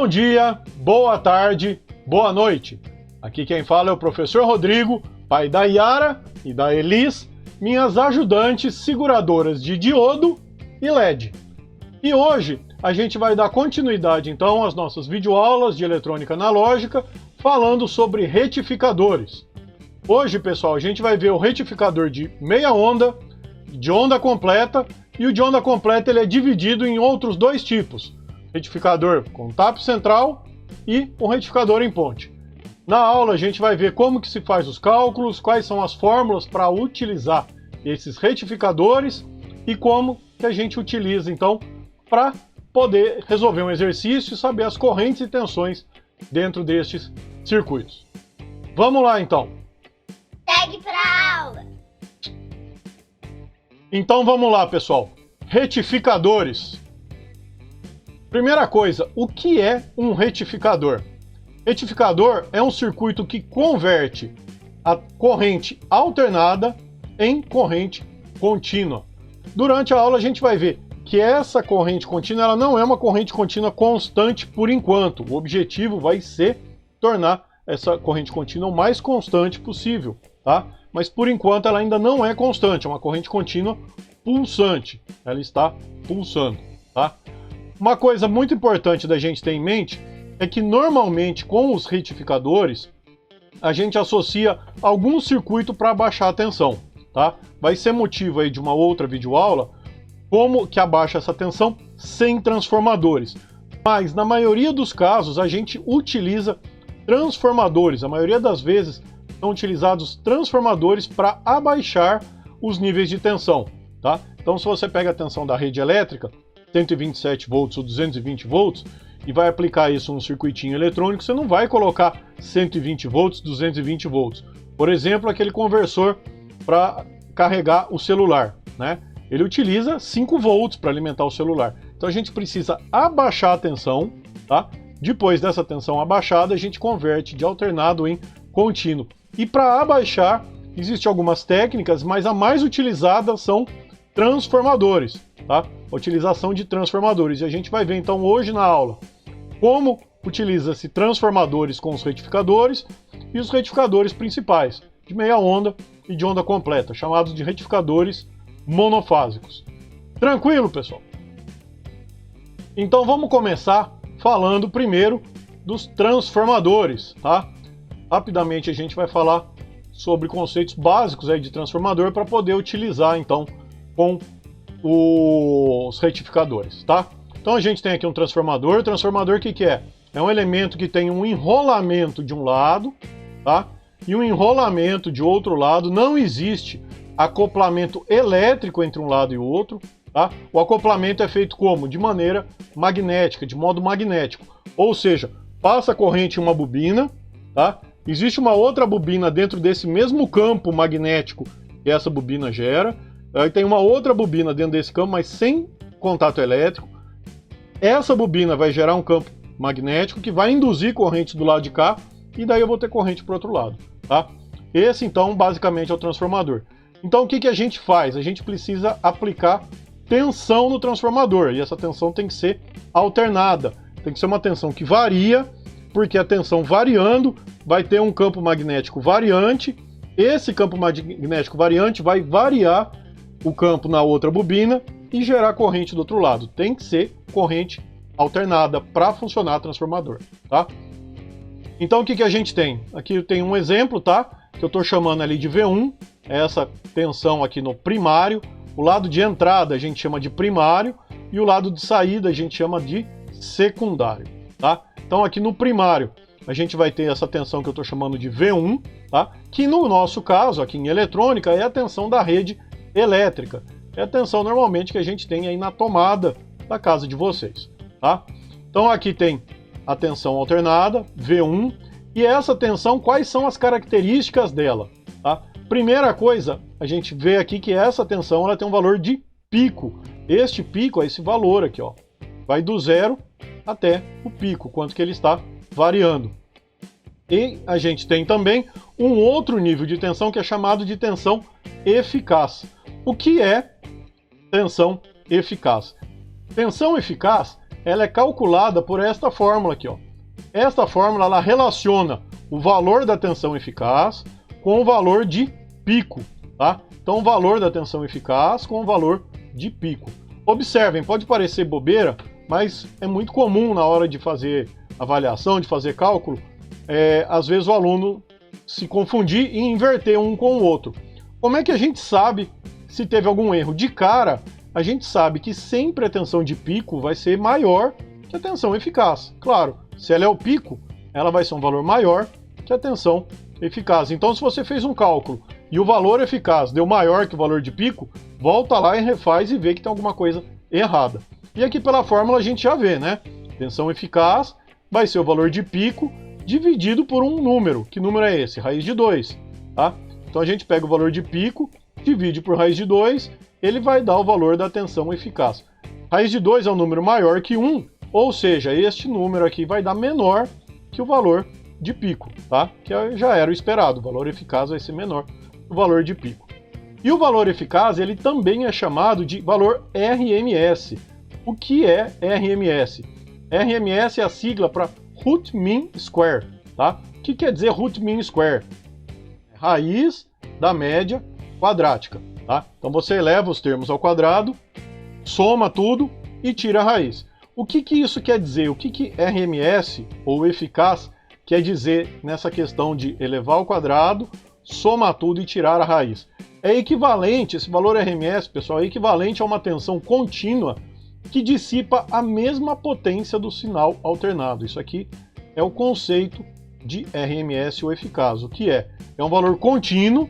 Bom dia, boa tarde, boa noite. Aqui quem fala é o professor Rodrigo, pai da Yara e da Elis, minhas ajudantes seguradoras de diodo e LED. E hoje a gente vai dar continuidade então às nossas videoaulas de eletrônica analógica, falando sobre retificadores. Hoje, pessoal, a gente vai ver o retificador de meia onda, de onda completa, e o de onda completa ele é dividido em outros dois tipos. Retificador com tapo central e um retificador em ponte. Na aula a gente vai ver como que se faz os cálculos, quais são as fórmulas para utilizar esses retificadores e como que a gente utiliza então para poder resolver um exercício e saber as correntes e tensões dentro destes circuitos. Vamos lá então. Segue para a aula. Então vamos lá, pessoal. Retificadores. Primeira coisa, o que é um retificador? Retificador é um circuito que converte a corrente alternada em corrente contínua. Durante a aula a gente vai ver que essa corrente contínua ela não é uma corrente contínua constante por enquanto. O objetivo vai ser tornar essa corrente contínua o mais constante possível, tá? Mas por enquanto ela ainda não é constante, é uma corrente contínua pulsante. Ela está pulsando, tá? Uma coisa muito importante da gente ter em mente é que normalmente com os retificadores a gente associa algum circuito para baixar a tensão, tá? Vai ser motivo aí de uma outra videoaula como que abaixa essa tensão sem transformadores. Mas na maioria dos casos a gente utiliza transformadores. A maioria das vezes são utilizados transformadores para abaixar os níveis de tensão, tá? Então se você pega a tensão da rede elétrica, 127 volts ou 220 volts, e vai aplicar isso num circuitinho eletrônico, você não vai colocar 120 volts, 220 volts. Por exemplo, aquele conversor para carregar o celular, né? Ele utiliza 5 volts para alimentar o celular. Então a gente precisa abaixar a tensão, tá? Depois dessa tensão abaixada, a gente converte de alternado em contínuo. E para abaixar, existem algumas técnicas, mas a mais utilizada são transformadores, tá? A utilização de transformadores. E a gente vai ver então hoje na aula como utiliza-se transformadores com os retificadores e os retificadores principais, de meia onda e de onda completa, chamados de retificadores monofásicos. Tranquilo, pessoal? Então vamos começar falando primeiro dos transformadores, tá? Rapidamente a gente vai falar sobre conceitos básicos aí de transformador para poder utilizar então com os retificadores, tá? Então a gente tem aqui um transformador. O transformador o que é? É um elemento que tem um enrolamento de um lado, tá? E um enrolamento de outro lado. Não existe acoplamento elétrico entre um lado e o outro, tá? O acoplamento é feito como? De maneira magnética, de modo magnético. Ou seja, passa a corrente em uma bobina, tá? Existe uma outra bobina dentro desse mesmo campo magnético que essa bobina gera. Aí tem uma outra bobina dentro desse campo, mas sem contato elétrico. Essa bobina vai gerar um campo magnético que vai induzir corrente do lado de cá e daí eu vou ter corrente para o outro lado, tá? Esse então basicamente é o transformador. Então o que a gente faz? A gente precisa aplicar tensão no transformador e essa tensão tem que ser alternada. Tem que ser uma tensão que varia, porque a tensão variando vai ter um campo magnético variante. Esse campo magnético variante vai variar o campo na outra bobina e gerar corrente do outro lado. Tem que ser corrente alternada para funcionar o transformador, tá? Então o que a gente tem? Aqui eu tenho um exemplo, tá? Que eu estou chamando ali de V1, essa tensão aqui no primário. O lado de entrada a gente chama de primário e o lado de saída a gente chama de secundário, tá? Então aqui no primário a gente vai ter essa tensão que eu estou chamando de V1, tá? Que no nosso caso, aqui em eletrônica, é a tensão da rede elétrica. É a tensão normalmente que a gente tem aí na tomada da casa de vocês, tá? Então aqui tem a tensão alternada, V1, e essa tensão, quais são as características dela, tá? Primeira coisa, a gente vê aqui que essa tensão ela tem um valor de pico. Este pico é esse valor aqui, ó. Vai do zero até o pico, quanto que ele está variando. E a gente tem também um outro nível de tensão que é chamado de tensão eficaz. O que é tensão eficaz? Tensão eficaz ela é calculada por esta fórmula aqui, ó. Esta fórmula, ela relaciona o valor da tensão eficaz com o valor de pico, tá? Então, o valor da tensão eficaz com o valor de pico. Observem, pode parecer bobeira, mas é muito comum na hora de fazer avaliação, de fazer cálculo, às vezes o aluno se confundir e inverter um com o outro. Como é que a gente sabe se teve algum erro? De cara, a gente sabe que sempre a tensão de pico vai ser maior que a tensão eficaz. Claro, se ela é o pico, ela vai ser um valor maior que a tensão eficaz. Então, se você fez um cálculo e o valor eficaz deu maior que o valor de pico, volta lá e refaz e vê que tem alguma coisa errada. E aqui pela fórmula a gente já vê, né? Tensão eficaz vai ser o valor de pico dividido por um número. Que número é esse? Raiz de 2, tá? Então a gente pega o valor de pico, divide por raiz de 2, ele vai dar o valor da tensão eficaz. Raiz de 2 é um número maior que 1, ou seja, este número aqui vai dar menor que o valor de pico, tá? Que já era o esperado, o valor eficaz vai ser menor que o valor de pico. E o valor eficaz, ele também é chamado de valor RMS. O que é RMS? RMS é a sigla para Root Mean Square, tá? O que quer dizer Root Mean Square? Raiz da média quadrática, tá? Então você eleva os termos ao quadrado, soma tudo e tira a raiz. O que isso quer dizer? O que RMS, ou eficaz, quer dizer nessa questão de elevar ao quadrado, somar tudo e tirar a raiz? É equivalente, esse valor RMS, pessoal, é equivalente a uma tensão contínua que dissipa a mesma potência do sinal alternado. Isso aqui é o conceito de RMS ou eficaz. O que é? É um valor contínuo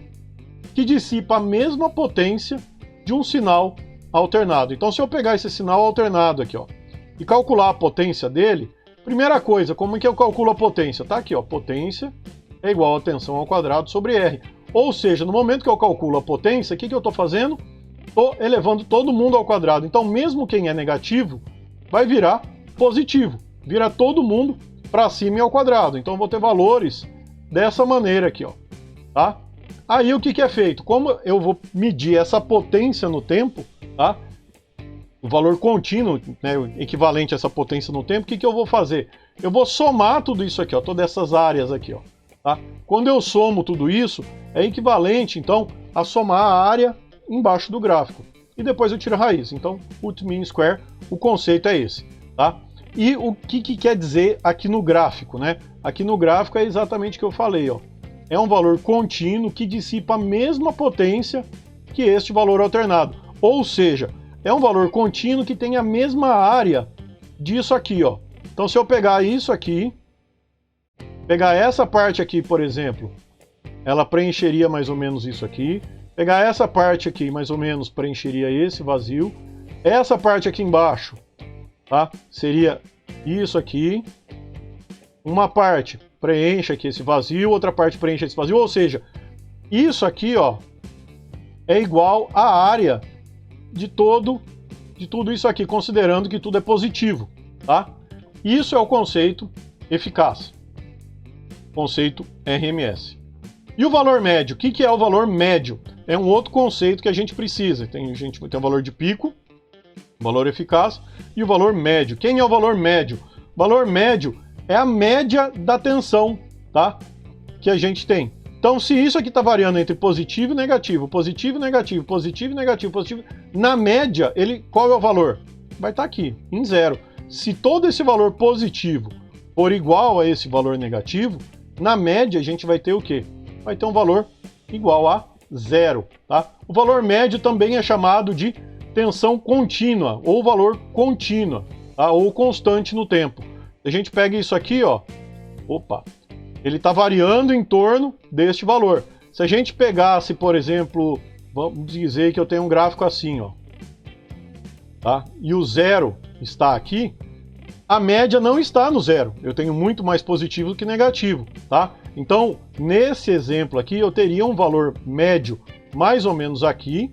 que dissipa a mesma potência de um sinal alternado. Então, se eu pegar esse sinal alternado aqui, ó, e calcular a potência dele, primeira coisa, como é que eu calculo a potência? Tá aqui, ó, potência é igual a tensão ao quadrado sobre R. Ou seja, no momento que eu calculo a potência, o que eu estou fazendo? Estou elevando todo mundo ao quadrado. Então, mesmo quem é negativo, vai virar positivo. Vira todo mundo para cima e ao quadrado. Então, eu vou ter valores dessa maneira aqui, ó, tá? Aí, o que é feito? Como eu vou medir essa potência no tempo, tá? O valor contínuo, né, equivalente a essa potência no tempo, o que eu vou fazer? Eu vou somar tudo isso aqui, ó, todas essas áreas aqui, ó, tá? Quando eu somo tudo isso, é equivalente, então, a somar a área embaixo do gráfico. E depois eu tiro a raiz. Então, Root Mean Square, o conceito é esse, tá? E o que quer dizer aqui no gráfico, né? Aqui no gráfico é exatamente o que eu falei, ó. É um valor contínuo que dissipa a mesma potência que este valor alternado. Ou seja, é um valor contínuo que tem a mesma área disso aqui, ó. Então, se eu pegar isso aqui, pegar essa parte aqui, por exemplo, ela preencheria mais ou menos isso aqui. Pegar essa parte aqui, mais ou menos, preencheria esse vazio. Essa parte aqui embaixo, tá? Seria isso aqui. Uma parte preenche aqui esse vazio, outra parte preenche esse vazio. Ou seja, isso aqui, ó, é igual à área de tudo isso aqui, considerando que tudo é positivo, tá? Isso é o conceito eficaz. Conceito RMS. E o valor médio? O que é o valor médio? É um outro conceito que a gente precisa. Tem o valor de pico, o valor eficaz e o valor médio. Quem é o valor médio? O valor médio é a média da tensão, tá? Que a gente tem. Então, se isso aqui está variando entre positivo e negativo, positivo e negativo, positivo e negativo, positivo, na média, qual é o valor? Vai estar aqui, em 0. Se todo esse valor positivo for igual a esse valor negativo, na média a gente vai ter o quê? Vai ter um valor igual a 0, tá? O valor médio também é chamado de tensão contínua, ou valor contínua, tá? Ou constante no tempo. A gente pega isso aqui, ó, ele está variando em torno deste valor. Se a gente pegasse, por exemplo, vamos dizer que eu tenho um gráfico assim, ó, tá? E o 0 está aqui, a média não está no 0. Eu tenho muito mais positivo do que negativo, tá? Então, nesse exemplo aqui, eu teria um valor médio mais ou menos aqui,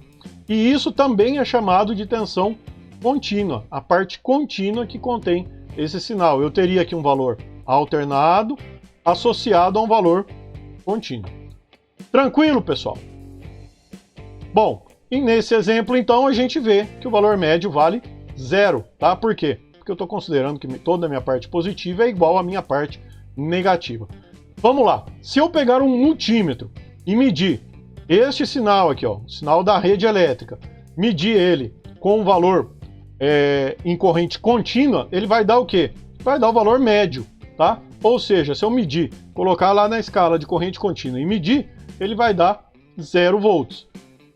e isso também é chamado de tensão contínua, a parte contínua que contém esse sinal. Eu teria aqui um valor alternado associado a um valor contínuo. Tranquilo, pessoal? Bom, e nesse exemplo, então, a gente vê que o valor médio vale 0, tá? Por quê? Porque porque eu estou considerando que toda a minha parte positiva é igual à minha parte negativa. Vamos lá. Se eu pegar um multímetro e medir este sinal aqui, ó, sinal da rede elétrica, medir ele com um valor em corrente contínua, ele vai dar o quê? Vai dar o valor médio, tá? Ou seja, se eu medir, colocar lá na escala de corrente contínua e medir, ele vai dar 0 volts.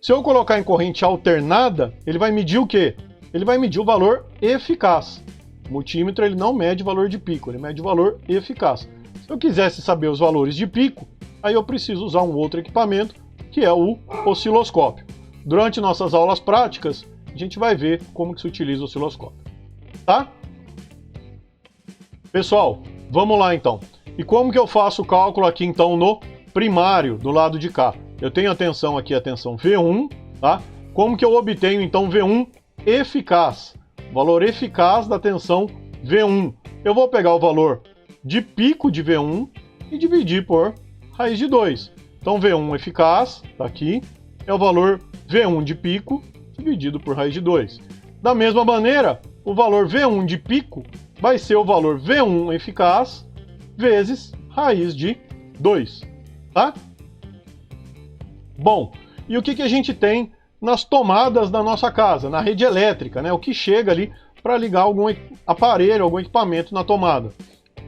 Se eu colocar em corrente alternada, ele vai medir o quê? Ele vai medir o valor eficaz. O multímetro ele não mede o valor de pico, ele mede o valor eficaz. Se eu quisesse saber os valores de pico, aí eu preciso usar um outro equipamento, que é o osciloscópio. Durante nossas aulas práticas, a gente vai ver como que se utiliza o osciloscópio, tá? Pessoal, vamos lá então. E como que eu faço o cálculo aqui então no primário, do lado de cá? Eu tenho a tensão aqui, a tensão V1, tá? Como que eu obtenho então V1 eficaz? O valor eficaz da tensão V1. Eu vou pegar o valor de pico de V1 e dividir por raiz de 2. Então V1 eficaz, tá aqui, é o valor V1 de pico dividido por raiz de 2. Da mesma maneira, o valor V1 de pico vai ser o valor V1 eficaz vezes raiz de 2, tá? Bom, e o que a gente tem nas tomadas da nossa casa, na rede elétrica, né? O que chega ali para ligar algum aparelho, algum equipamento na tomada.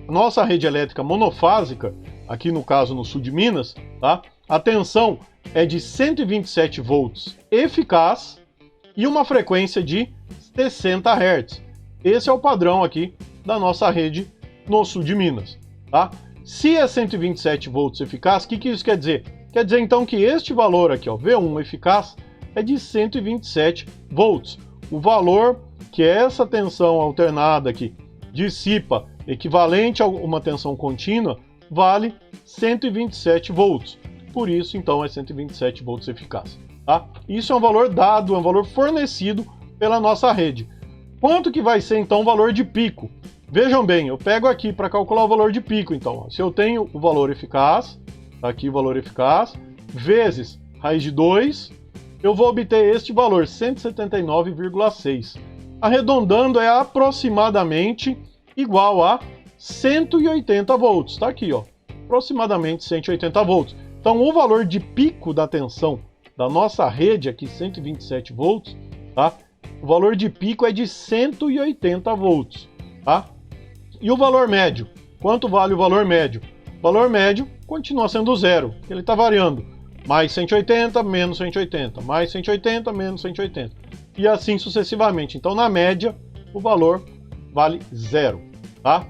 Nossa rede elétrica monofásica, aqui no caso no sul de Minas, tá? A tensão é de 127 volts eficaz e uma frequência de 60 Hz. Esse é o padrão aqui da nossa rede no sul de Minas, tá? Se é 127 volts eficaz, o que isso quer dizer? Quer dizer então que este valor aqui, ó, V1 eficaz, é de 127 volts. O valor que essa tensão alternada aqui dissipa, equivalente a uma tensão contínua, vale 127 volts. Por isso, então, é 127 volts eficaz, tá? Isso é um valor dado, é um valor fornecido pela nossa rede. Quanto que vai ser, então, o valor de pico? Vejam bem, eu pego aqui para calcular o valor de pico, então. Ó, se eu tenho o valor eficaz, tá aqui o valor eficaz, vezes raiz de 2, eu vou obter este valor, 179,6. Arredondando, é aproximadamente igual a 180 volts. Tá aqui, ó, aproximadamente 180 volts. Então, o valor de pico da tensão da nossa rede aqui, 127 volts, tá? O valor de pico é de 180 volts, tá? E o valor médio? Quanto vale o valor médio? O valor médio continua sendo zero, ele está variando. Mais 180, menos 180, mais 180, menos 180. E assim sucessivamente. Então, na média, o valor vale zero, tá?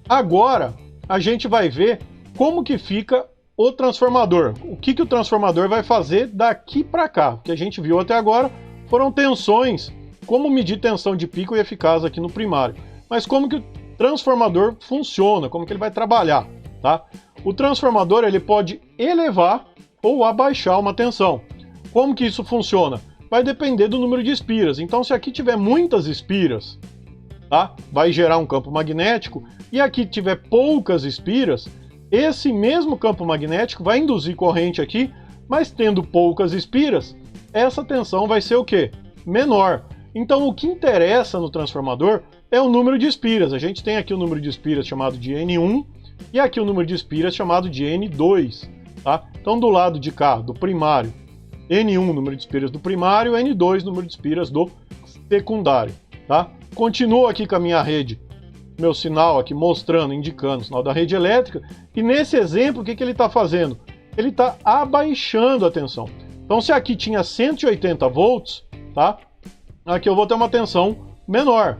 Agora, a gente vai ver como que fica o transformador. O que o transformador vai fazer daqui para cá? O que a gente viu até agora foram tensões, como medir tensão de pico e eficaz aqui no primário. Mas como que o transformador funciona, como que ele vai trabalhar, tá? O transformador ele pode elevar ou abaixar uma tensão. Como que isso funciona? Vai depender do número de espiras. Então, se aqui tiver muitas espiras, tá? Vai gerar um campo magnético, e aqui tiver poucas espiras, esse mesmo campo magnético vai induzir corrente aqui, mas tendo poucas espiras, essa tensão vai ser o quê? Menor. Então, o que interessa no transformador é o número de espiras. A gente tem aqui o número de espiras chamado de N1 e aqui o número de espiras chamado de N2. Tá? Então, do lado de cá, do primário, N1, número de espiras do primário, N2, número de espiras do secundário. Tá? Continuo aqui com a minha rede, meu sinal aqui mostrando, indicando o sinal da rede elétrica, e nesse exemplo, o que ele está fazendo? Ele está abaixando a tensão. Então, se aqui tinha 180 volts, tá? Aqui eu vou ter uma tensão menor.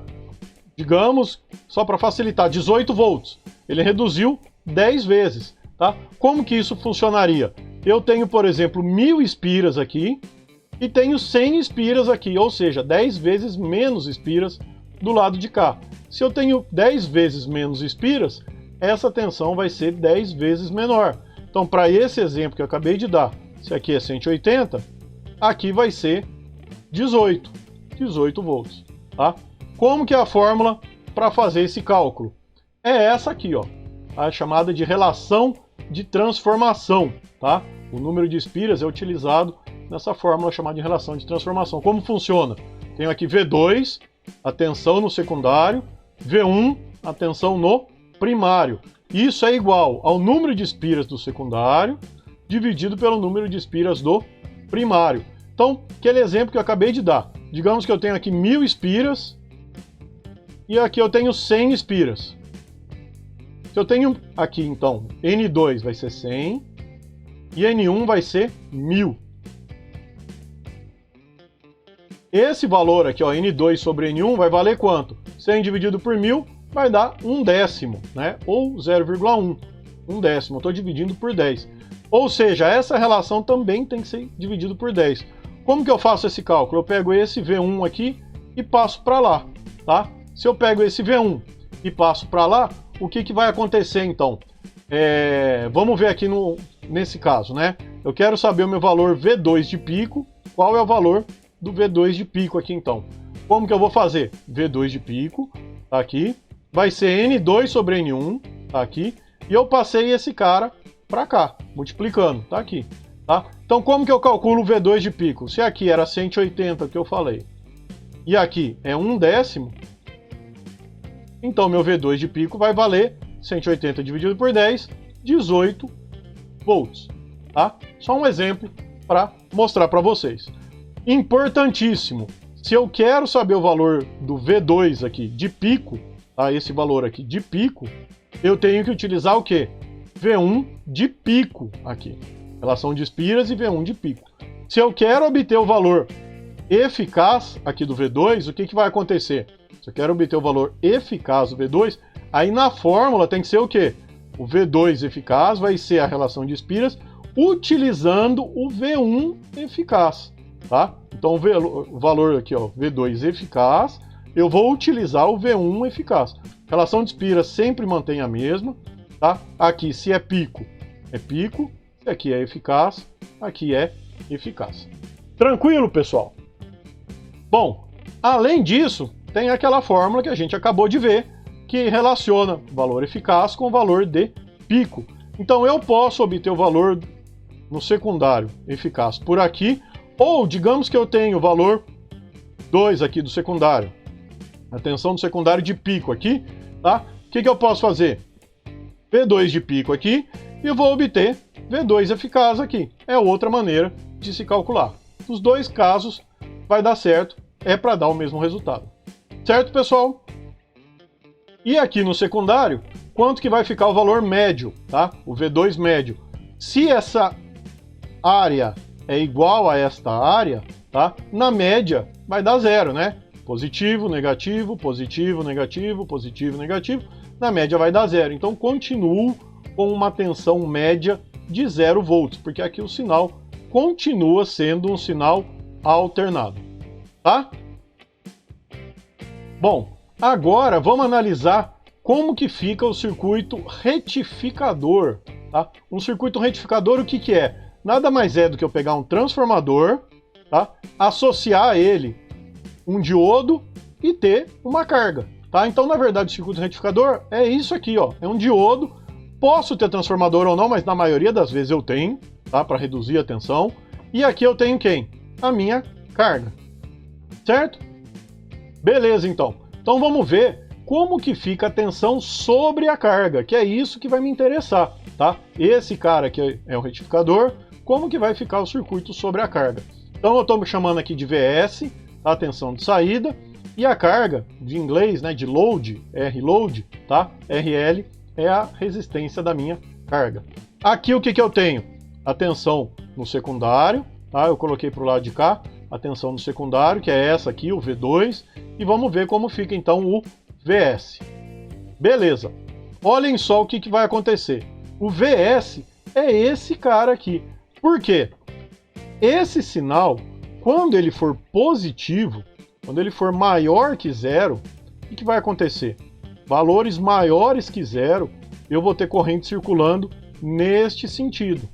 Digamos, só para facilitar, 18 volts. Ele reduziu 10 vezes. Tá? Como que isso funcionaria? Eu tenho, por exemplo, 1000 espiras aqui e tenho 100 espiras aqui, ou seja, 10 vezes menos espiras do lado de cá. Se eu tenho 10 vezes menos espiras, essa tensão vai ser 10 vezes menor. Então, para esse exemplo que eu acabei de dar, se aqui é 180, aqui vai ser 18 volts. Tá? Como que é a fórmula para fazer esse cálculo? É essa aqui, ó, a chamada de relação de transformação, tá? O número de espiras é utilizado nessa fórmula chamada de relação de transformação. Como funciona? Tenho aqui V2 a tensão no secundário, V1 a tensão no primário. Isso é igual ao número de espiras do secundário dividido pelo número de espiras do primário. Então, aquele exemplo que eu acabei de dar. Digamos que eu tenho aqui 1000 espiras e aqui eu tenho 100 espiras. Se eu tenho aqui, então, N2 vai ser 100 e N1 vai ser 1000. Esse valor aqui, ó, N2 sobre N1, vai valer quanto? 100 dividido por 1000 vai dar 1/10, né? Ou 0,1. 1/10. Eu estou dividindo por 10. Ou seja, essa relação também tem que ser dividido por 10. Como que eu faço esse cálculo? Eu pego esse V1 aqui e passo para lá, tá? Se eu pego esse V1 e passo para lá, o que vai acontecer então? Vamos ver aqui nesse caso, né? Eu quero saber o meu valor V2 de pico. Qual é o valor do V2 de pico aqui então? Como que eu vou fazer? V2 de pico, tá aqui. Vai ser N2 sobre N1, tá aqui. E eu passei esse cara para cá, multiplicando, tá aqui. Tá? Então como que eu calculo o V2 de pico? Se aqui era 180 que eu falei, e aqui é 1/10, então meu V2 de pico vai valer 180 dividido por 10, 18 volts. Tá? Só um exemplo para mostrar para vocês. Importantíssimo, se eu quero saber o valor do V2 aqui de pico, tá? Esse valor aqui de pico, eu tenho que utilizar o quê? V1 de pico aqui. Relação de espiras e V1 de pico. Se eu quero obter o valor eficaz aqui do V2, o que vai acontecer? Se eu quero obter o valor eficaz do V2, aí na fórmula tem que ser o quê? O V2 eficaz vai ser a relação de espiras utilizando o V1 eficaz. Tá? Então o valor aqui, ó, V2 eficaz, eu vou utilizar o V1 eficaz. Relação de espiras sempre mantém a mesma. Tá? Aqui, se é pico, se aqui é eficaz, aqui é eficaz. Tranquilo, pessoal? Bom, além disso, tem aquela fórmula que a gente acabou de ver, que relaciona valor eficaz com valor de pico. Então eu posso obter o valor no secundário eficaz por aqui, ou digamos que eu tenho o valor 2 aqui do secundário, a tensão do secundário de pico aqui, tá? O que eu posso fazer? V2 de pico aqui, e eu vou obter V2 eficaz aqui. É outra maneira de se calcular. Nos dois casos vai dar certo, é para dar o mesmo resultado. Certo, pessoal? E aqui no secundário, quanto que vai ficar o valor médio, tá? O V2 médio. Se essa área é igual a esta área, tá? Na média vai dar 0, né? Positivo, negativo, positivo, negativo, positivo, negativo. Na média vai dar 0. Então continuo com uma tensão média de 0 volts, porque aqui o sinal continua sendo um sinal alternado, tá? Bom, agora vamos analisar como que fica o circuito retificador, tá? Um circuito retificador, o que que é? Nada mais é do que eu pegar um transformador, tá? Associar a ele um diodo e ter uma carga. Tá? Então, na verdade, o circuito retificador é isso aqui, ó. É um diodo. Posso ter transformador ou não, mas na maioria das vezes eu tenho, tá? Para reduzir a tensão. E aqui eu tenho quem? A minha carga. Certo? Beleza, então. Então vamos ver como que fica a tensão sobre a carga, que é isso que vai me interessar, tá? Esse cara aqui é o retificador. Como que vai ficar o circuito sobre a carga? Então eu estou chamando aqui de VS, a tensão de saída. E a carga, de inglês, né, de load, R-load, tá? RL é a resistência da minha carga. Aqui o que que eu tenho? A tensão no secundário, tá? Eu coloquei para o lado de cá, a tensão no secundário, que é essa aqui, o V2, e vamos ver como fica então o VS. Beleza. Olhem só o que que vai acontecer. O VS é esse cara aqui. Por quê? Esse sinal, quando ele for positivo, quando ele for maior que 0, o que vai acontecer? Valores maiores que 0, eu vou ter corrente circulando neste sentido.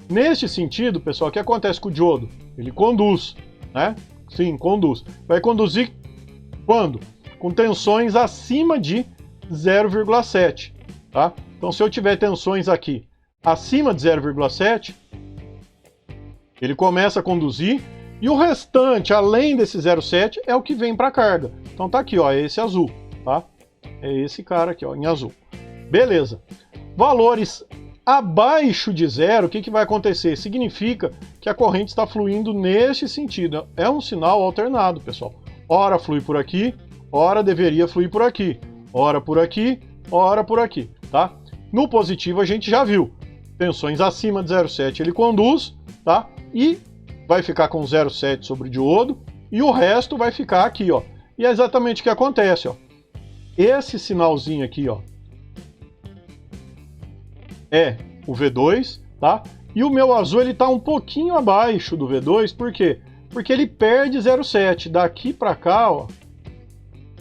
Neste sentido, pessoal, o que acontece com o diodo? Ele conduz, né? Sim, conduz. Vai conduzir quando? Com tensões acima de 0,7, tá? Então, se eu tiver tensões aqui acima de 0,7, ele começa a conduzir. E o restante, além desse 0,7, é o que vem para a carga. Então tá aqui, ó, é esse azul, tá? É esse cara aqui, ó, em azul. Beleza. Valores abaixo de zero, o que, que vai acontecer? Significa que a corrente está fluindo neste sentido. É um sinal alternado, pessoal. Ora flui por aqui, ora deveria fluir por aqui. Ora por aqui, ora por aqui, tá? No positivo a gente já viu. Tensões acima de 0,7 ele conduz, tá? E vai ficar com 0,7 sobre o diodo, e o resto vai ficar aqui, ó. E é exatamente o que acontece, ó. Esse sinalzinho aqui, ó, é o V2, tá? E o meu azul ele tá um pouquinho abaixo do V2, por quê? Porque ele perde 0,7. Daqui para cá, ó,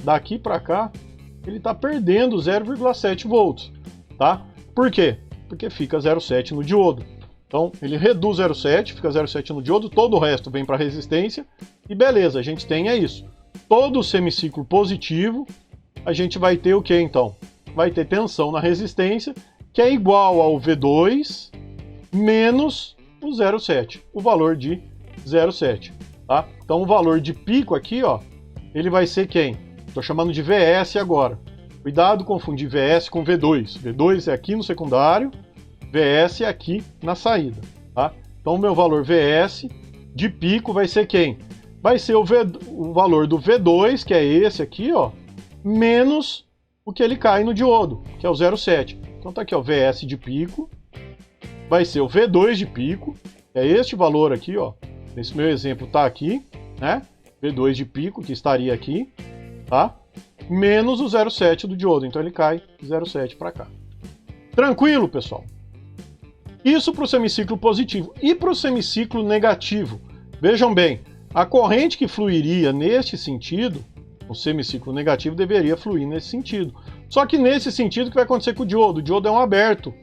daqui para cá, ele tá perdendo 0,7 volts, tá? Por quê? Porque fica 0,7 no diodo. Então, ele reduz 0,7, fica 0,7 no diodo, todo o resto vem para resistência, e beleza, a gente tem isso. Todo semiciclo positivo, a gente vai ter o que então? Vai ter tensão na resistência, que é igual ao V2 menos o 0,7, o valor de 0,7, tá? Então o valor de pico aqui, ó, ele vai ser quem? Estou chamando de VS agora. Cuidado confundir VS com V2. V2 é aqui no secundário, VS é aqui na saída, tá? Então o meu valor VS de pico vai ser quem? Vai ser o valor do V2, que é esse aqui, ó, menos o que ele cai no diodo, que é o 0,7. Então tá aqui, ó, VS de pico, vai ser o V2 de pico, é este valor aqui, ó, nesse meu exemplo tá aqui, né, V2 de pico, que estaria aqui, tá, menos o 0,7 do diodo, então ele cai 0,7 para cá. Tranquilo, pessoal? Isso para o semiciclo positivo. E para o semiciclo negativo? Vejam bem, a corrente que fluiria neste sentido, o semiciclo negativo deveria fluir nesse sentido. Só que nesse sentido, o que vai acontecer com o diodo? O diodo é um aberto.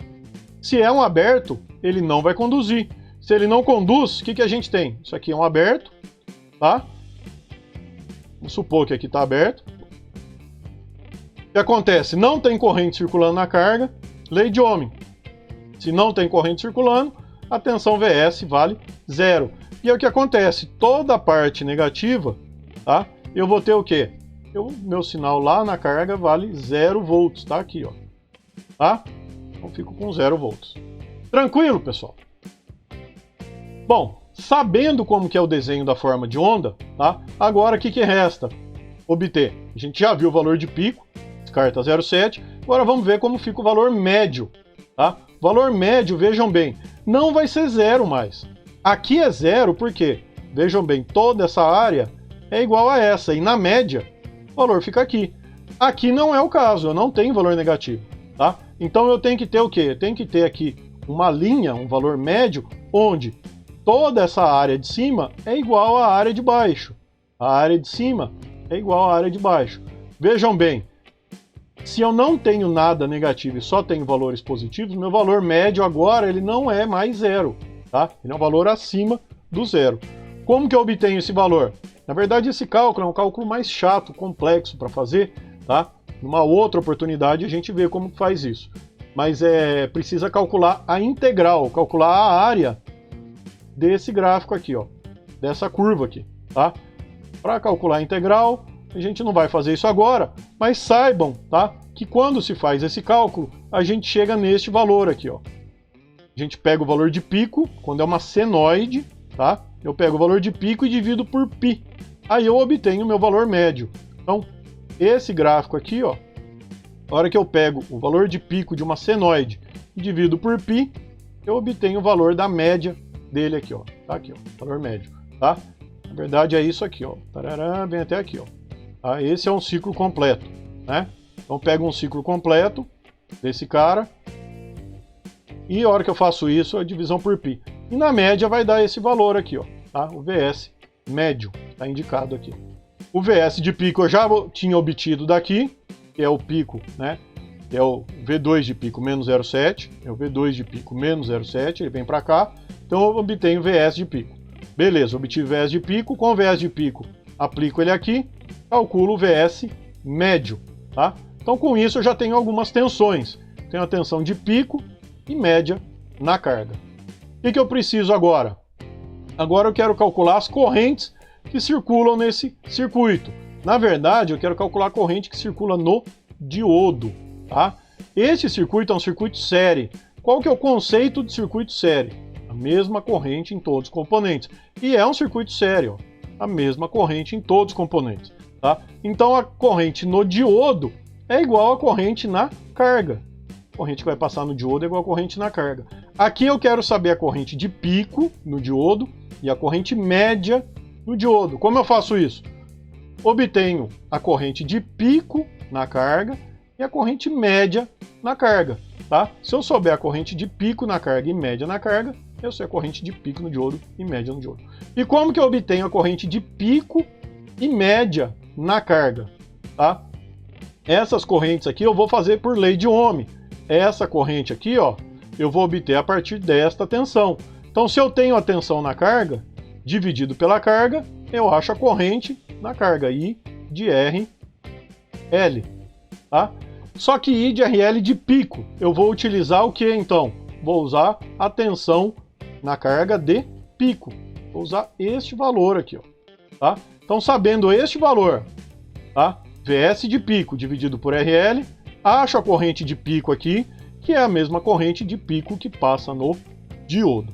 Se é um aberto, ele não vai conduzir. Se ele não conduz, o que, que a gente tem? Isso aqui é um aberto, tá? Vamos supor que aqui está aberto. O que acontece? Não tem corrente circulando na carga, lei de Ohm. Se não tem corrente circulando, a tensão VS vale 0. E é o que acontece, toda a parte negativa, tá? Eu vou ter o quê? Meu sinal lá na carga vale 0 volts, tá? Aqui, ó. Tá? Então fico com 0 volts. Tranquilo, pessoal? Bom, sabendo como que é o desenho da forma de onda, tá? Agora o que resta? Obter. A gente já viu o valor de pico, descarta 0,7. Agora vamos ver como fica o valor médio, tá? O valor médio, vejam bem, não vai ser 0 mais. Aqui é 0 porque, vejam bem, toda essa área é igual a essa, e na média, o valor fica aqui. Aqui não é o caso, eu não tenho valor negativo, tá? Então eu tenho que ter o quê? Eu tenho que ter aqui uma linha, um valor médio, onde toda essa área de cima é igual à área de baixo. A área de cima é igual à área de baixo. Vejam bem, se eu não tenho nada negativo e só tenho valores positivos, meu valor médio agora ele não é mais 0, tá? Ele é um valor acima do 0. Como que eu obtenho esse valor? Na verdade, esse cálculo é um cálculo mais chato, complexo para fazer, tá? Numa outra oportunidade a gente vê como faz isso. Mas precisa calcular a integral, calcular a área desse gráfico aqui, ó, dessa curva aqui, tá? Para calcular a integral, a gente não vai fazer isso agora, mas saibam, tá, que quando se faz esse cálculo, a gente chega neste valor aqui, ó. A gente pega o valor de pico, quando é uma senoide, tá? Eu pego o valor de pico e divido por π. Aí eu obtenho o meu valor médio. Então, esse gráfico aqui, ó, a hora que eu pego o valor de pico de uma senoide e divido por π, eu obtenho o valor da média dele aqui, ó. Tá aqui, ó, valor médio, tá? Na verdade é isso aqui, ó. Tarará, vem até aqui, ó. Tá? Esse é um ciclo completo, né? Então pego um ciclo completo desse cara e a hora que eu faço isso, a divisão por π. E na média vai dar esse valor aqui, ó, tá? O VS médio, está indicado aqui. O VS de pico eu já tinha obtido daqui, que é o pico, né? Que é o V2 de pico menos 0,7, é o V2 de pico menos 0,7, ele vem para cá, então eu obtenho VS de pico. Beleza, obtive VS de pico, com o VS de pico aplico ele aqui, calculo o VS médio, tá? Então com isso eu já tenho algumas tensões. Tenho a tensão de pico e média na carga. O que eu preciso agora? Agora eu quero calcular as correntes que circulam nesse circuito. Na verdade, eu quero calcular a corrente que circula no diodo, tá? Este circuito é um circuito série. Qual que é o conceito de circuito série? A mesma corrente em todos os componentes. E é um circuito sério, a mesma corrente em todos os componentes, tá? Então a corrente no diodo é igual à corrente na carga. A corrente que vai passar no diodo é igual à corrente na carga. Aqui eu quero saber a corrente de pico no diodo e a corrente média no diodo. Como eu faço isso? Obtenho a corrente de pico na carga e a corrente média na carga, tá? Se eu souber a corrente de pico na carga e média na carga, eu sei a corrente de pico no diodo e média no diodo. E como que eu obtenho a corrente de pico e média na carga, tá? Essas correntes aqui eu vou fazer por lei de Ohm. Essa corrente aqui, ó, eu vou obter a partir desta tensão. Então, se eu tenho a tensão na carga, dividido pela carga, eu acho a corrente na carga, I de RL, tá? Só que I de RL de pico, eu vou utilizar o que então? Vou usar a tensão na carga de pico. Vou usar este valor aqui, ó, tá? Então, sabendo este valor, tá? VS de pico dividido por RL, acho a corrente de pico aqui, que é a mesma corrente de pico que passa no diodo.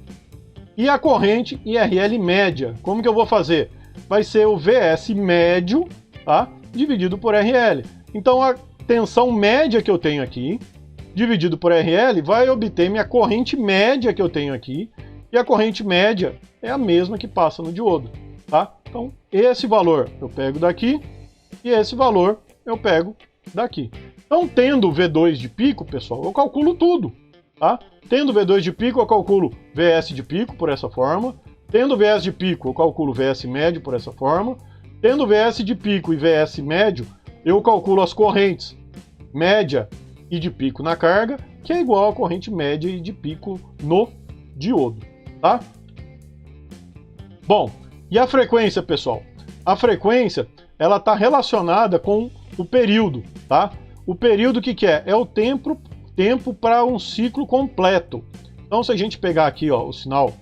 E a corrente IRL média, como que eu vou fazer? Vai ser o VS médio, tá? Dividido por RL. Então a tensão média que eu tenho aqui, dividido por RL, vai obter minha corrente média que eu tenho aqui, e a corrente média é a mesma que passa no diodo, tá? Então esse valor eu pego daqui, e esse valor eu pego daqui. Então, tendo V2 de pico, pessoal, eu calculo tudo, tá? Tendo V2 de pico, eu calculo VS de pico por essa forma. Tendo VS de pico, eu calculo VS médio por essa forma. Tendo VS de pico e VS médio, eu calculo as correntes média e de pico na carga, que é igual a corrente média e de pico no diodo, tá? Bom, e a frequência, pessoal? A frequência, ela está relacionada com o período, tá? O período, o que é? É o tempo para um ciclo completo. Então, se a gente pegar aqui, ó, o sinal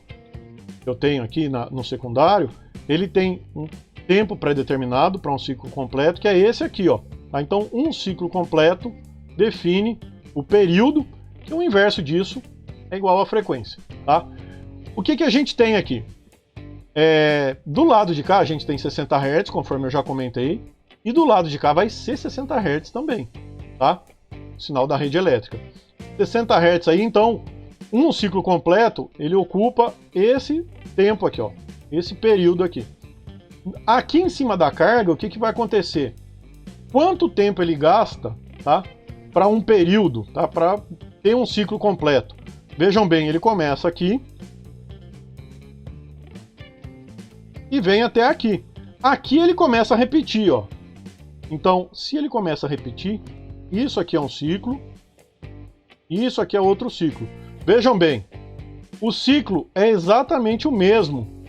que eu tenho aqui no secundário, ele tem um tempo pré-determinado para um ciclo completo, que é esse aqui, ó. Tá? Então, um ciclo completo define o período, que o inverso disso é igual à frequência, tá? O que a gente tem aqui? Do lado de cá, a gente tem 60 Hz, conforme eu já comentei, e do lado de cá vai ser 60 Hz também, tá? Sinal da rede elétrica. 60 Hz aí, então, um ciclo completo, ele ocupa esse tempo aqui, ó, esse período aqui. Aqui em cima da carga, o que vai acontecer? Quanto tempo ele gasta, tá? Para um período, tá? Para ter um ciclo completo. Vejam bem, ele começa aqui e vem até aqui. Aqui ele começa a repetir, ó. Então, se ele começa a repetir, isso aqui é um ciclo, e isso aqui é outro ciclo. Vejam bem, o ciclo é exatamente o mesmo,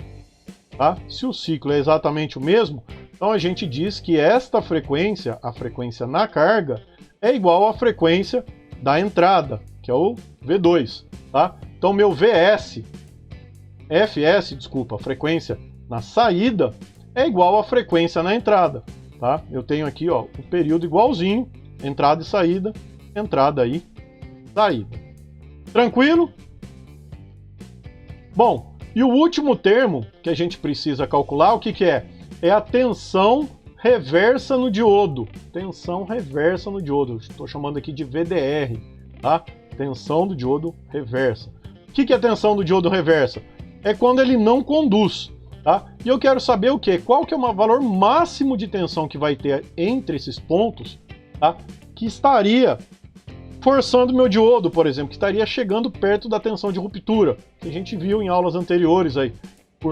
tá? Se o ciclo é exatamente o mesmo, então a gente diz que esta frequência, a frequência na carga, é igual à frequência da entrada, que é o V2, tá? Então meu a frequência na saída, é igual à frequência na entrada, tá? Eu tenho aqui, ó, o período igualzinho, entrada e saída, entrada e saída. Tranquilo? Bom, e o último termo que a gente precisa calcular, o que é? É a tensão reversa no diodo. Tensão reversa no diodo. Estou chamando aqui de VDR, tá? Tensão do diodo reversa. O que é a tensão do diodo reversa? É quando ele não conduz, tá? E eu quero saber o quê? Qual que é o valor máximo de tensão que vai ter entre esses pontos, tá? Que estaria forçando meu diodo, por exemplo, que estaria chegando perto da tensão de ruptura, que a gente viu em aulas anteriores aí,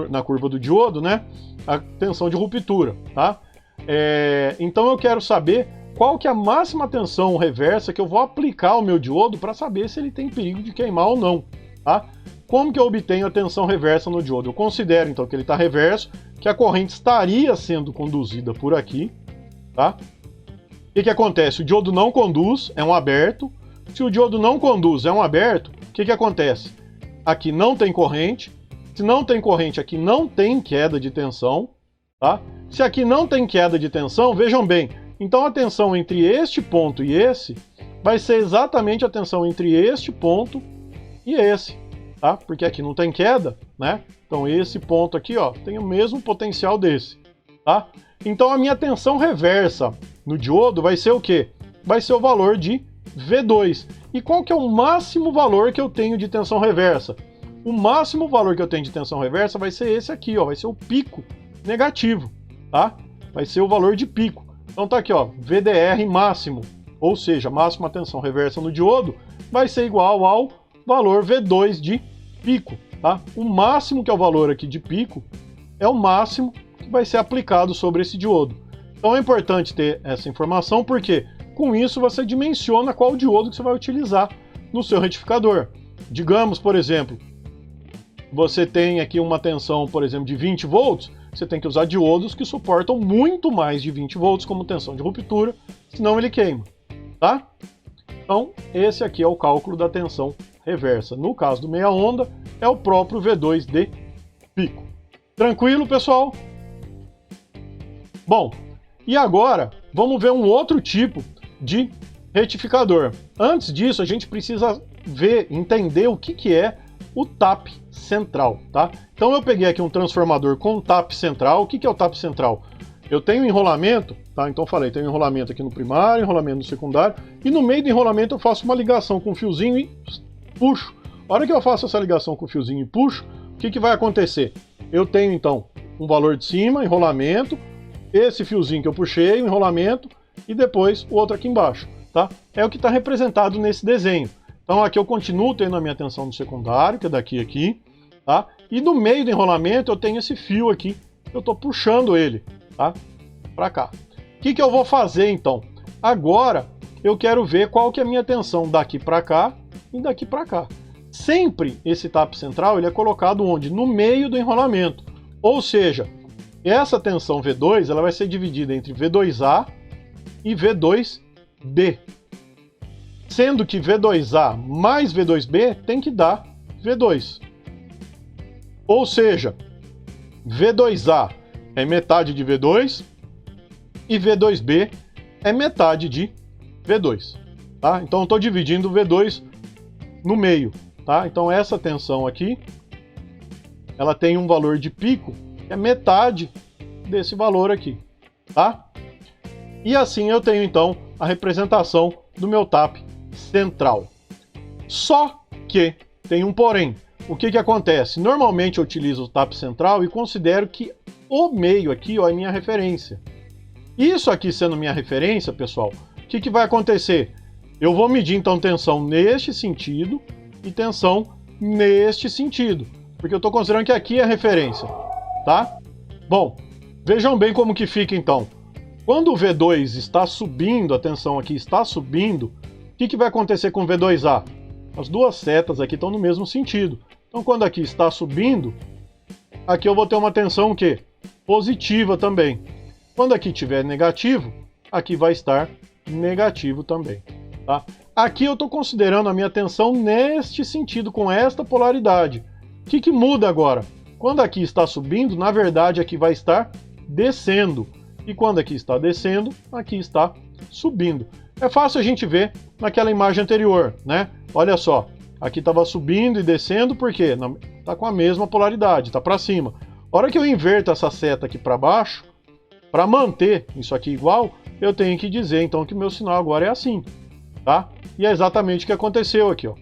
na curva do diodo, né? A tensão de ruptura, tá? Então eu quero saber qual que é a máxima tensão reversa que eu vou aplicar ao meu diodo para saber se ele tem perigo de queimar ou não, tá? Como que eu obtenho a tensão reversa no diodo? Eu considero então que ele está reverso, que a corrente estaria sendo conduzida por aqui, tá? O que acontece? O diodo não conduz, é um aberto. Se o diodo não conduz, é um aberto, o que acontece? Aqui não tem corrente. Se não tem corrente, aqui não tem queda de tensão, tá? Se aqui não tem queda de tensão, vejam bem, então a tensão entre este ponto e esse vai ser exatamente a tensão entre este ponto e esse, tá? Porque aqui não tem queda, né? Então esse ponto aqui, ó, tem o mesmo potencial desse, tá? Então a minha tensão reversa no diodo vai ser o quê? Vai ser o valor de V2. E qual que é o máximo valor que eu tenho de tensão reversa? O máximo valor que eu tenho de tensão reversa vai ser esse aqui, ó, vai ser o pico negativo, tá? Vai ser o valor de pico. Então tá aqui, ó, VDR máximo, ou seja, máxima tensão reversa no diodo, vai ser igual ao valor V2 de pico, tá? O máximo que é o valor aqui de pico é o máximo que vai ser aplicado sobre esse diodo. Então é importante ter essa informação, porque com isso você dimensiona qual diodo que você vai utilizar no seu retificador. Digamos, por exemplo, você tem aqui uma tensão, por exemplo, de 20 volts, você tem que usar diodos que suportam muito mais de 20 volts como tensão de ruptura, senão ele queima, tá? Então, esse aqui é o cálculo da tensão reversa. No caso do meia onda, é o próprio V2 de pico. Tranquilo, pessoal? Bom, e agora vamos ver um outro tipo de retificador. Antes disso, a gente precisa entender o que é o tap central, tá? Então eu peguei aqui um transformador com tap central. O que é o tap central? Eu tenho enrolamento, tá? Então falei, tenho enrolamento aqui no primário, enrolamento no secundário, e no meio do enrolamento eu faço uma ligação com o fiozinho e puxo. A hora que eu faço essa ligação com o fiozinho e puxo, o que vai acontecer? Eu tenho então um valor de cima, enrolamento, esse fiozinho que eu puxei, o enrolamento, e depois o outro aqui embaixo, tá? É o que está representado nesse desenho. Então aqui eu continuo tendo a minha tensão no secundário, que é daqui a aqui, tá? E no meio do enrolamento eu tenho esse fio aqui, eu estou puxando ele, tá? Para cá. O que eu vou fazer então? Agora eu quero ver qual que é a minha tensão daqui para cá e daqui para cá. Sempre esse tap central ele é colocado onde? No meio do enrolamento. Ou seja, essa tensão V2 ela vai ser dividida entre V2A e V2B. Sendo que V2A mais V2B tem que dar V2. Ou seja, V2A é metade de V2 e V2B é metade de V2. Tá? Então eu estou dividindo V2 no meio. Tá? Então essa tensão aqui, ela tem um valor de pico que é metade desse valor aqui. Tá? E assim eu tenho então a representação do meu tap central. Só que tem um porém. O que acontece? Normalmente eu utilizo o tap central e considero que o meio aqui ó, é minha referência. Isso aqui sendo minha referência, pessoal, o que vai acontecer? Eu vou medir então tensão neste sentido e tensão neste sentido, porque eu estou considerando que aqui é a referência, tá? Bom, vejam bem como que fica então. Quando o V2 está subindo, a tensão aqui está subindo, o que vai acontecer com o V2A? As duas setas aqui estão no mesmo sentido. Então quando aqui está subindo, aqui eu vou ter uma tensão o quê? Positiva também. Quando aqui tiver negativo, aqui vai estar negativo também. Tá? Aqui eu estou considerando a minha tensão neste sentido, com esta polaridade. O que muda agora? Quando aqui está subindo, na verdade aqui vai estar descendo. E quando aqui está descendo, aqui está subindo. É fácil a gente ver naquela imagem anterior, né? Olha só, aqui estava subindo e descendo, porque está com a mesma polaridade, está para cima. A hora que eu inverto essa seta aqui para baixo, para manter isso aqui igual, eu tenho que dizer então que o meu sinal agora é assim, tá? E é exatamente o que aconteceu aqui, ó.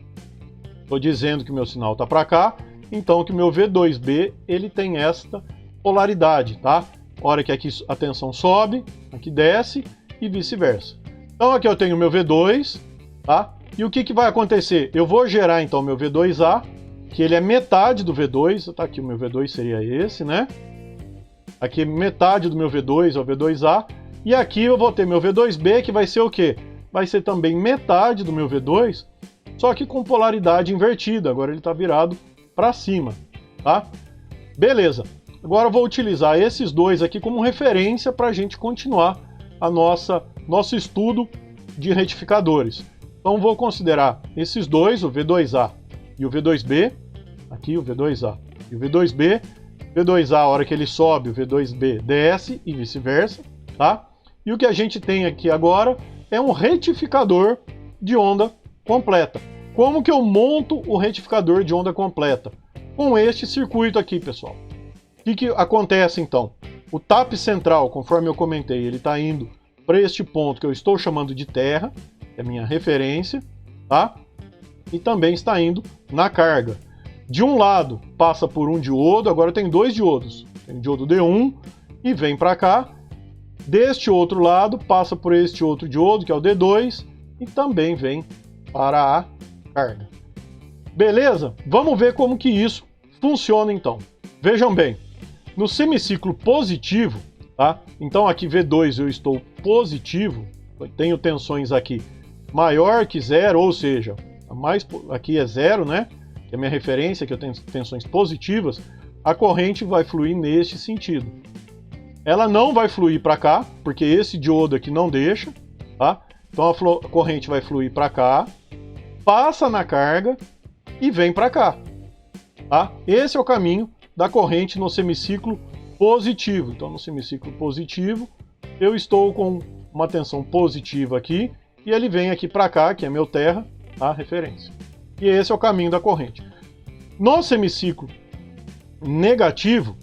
Estou dizendo que o meu sinal está para cá, então que o meu V2B ele tem esta polaridade, tá? A hora que aqui a tensão sobe, aqui desce e vice-versa. Então aqui eu tenho o meu V2, tá? E o que vai acontecer? Eu vou gerar então o meu V2A, que ele é metade do V2, tá aqui o meu V2 seria esse, né? Aqui metade do meu V2 é o V2A, e aqui eu vou ter meu V2B, que vai ser o quê? Vai ser também metade do meu V2, só que com polaridade invertida, agora ele está virado para cima, tá? Beleza, agora eu vou utilizar esses dois aqui como referência para a gente continuar a nosso estudo de retificadores. Então vou considerar esses dois, o V2A e o V2B, aqui o V2A e o V2B, V2A, a hora que ele sobe, o V2B desce e vice-versa, tá? E o que a gente tem aqui agora é um retificador de onda completa. Como que eu monto o retificador de onda completa? Com este circuito aqui, pessoal. O que acontece então? O tap central, conforme eu comentei, ele está indo para este ponto que eu estou chamando de terra, que é a minha referência, tá? E também está indo na carga. De um lado passa por um diodo, agora tem dois diodos. Tem o diodo D1 e vem para cá. Deste outro lado passa por este outro diodo, que é o D2, e também vem para a carga. Beleza? Vamos ver como que isso funciona então. Vejam bem, no semiciclo positivo, tá? Então aqui V2 eu estou positivo, tenho tensões aqui maior que zero, ou seja, aqui é zero, né? Que é a minha referência, que eu tenho tensões positivas, a corrente vai fluir neste sentido. Ela não vai fluir para cá, porque esse diodo aqui não deixa, tá? Então a corrente vai fluir para cá, passa na carga e vem para cá, tá? Esse é o caminho da corrente no semiciclo positivo. Então no semiciclo positivo, eu estou com uma tensão positiva aqui, e ele vem aqui para cá, que é meu terra, a referência. E esse é o caminho da corrente. No semiciclo negativo,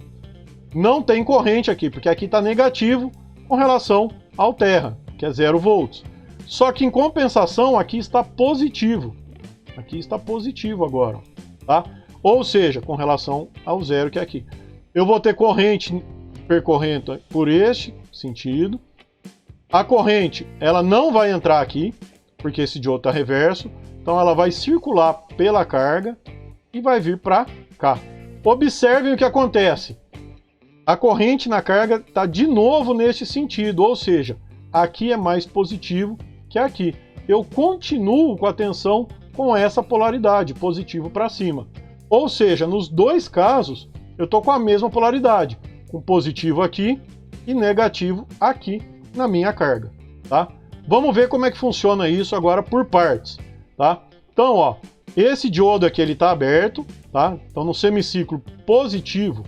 não tem corrente aqui, porque aqui está negativo com relação ao terra, que é 0 volts. Só que em compensação, aqui está positivo. Aqui está positivo agora, tá? Ou seja, com relação ao zero que é aqui. Eu vou ter corrente percorrendo por este sentido. A corrente, ela não vai entrar aqui, porque esse diodo está reverso. Então ela vai circular pela carga e vai vir para cá. Observem o que acontece. A corrente na carga está de novo neste sentido, ou seja, aqui é mais positivo que aqui. Eu continuo com a tensão com essa polaridade, positivo para cima. Ou seja, nos dois casos, eu estou com a mesma polaridade, com positivo aqui e negativo aqui na minha carga, tá? Vamos ver como é que funciona isso agora por partes. Tá? Então, ó, esse diodo aqui ele está aberto, tá? Então no semiciclo positivo,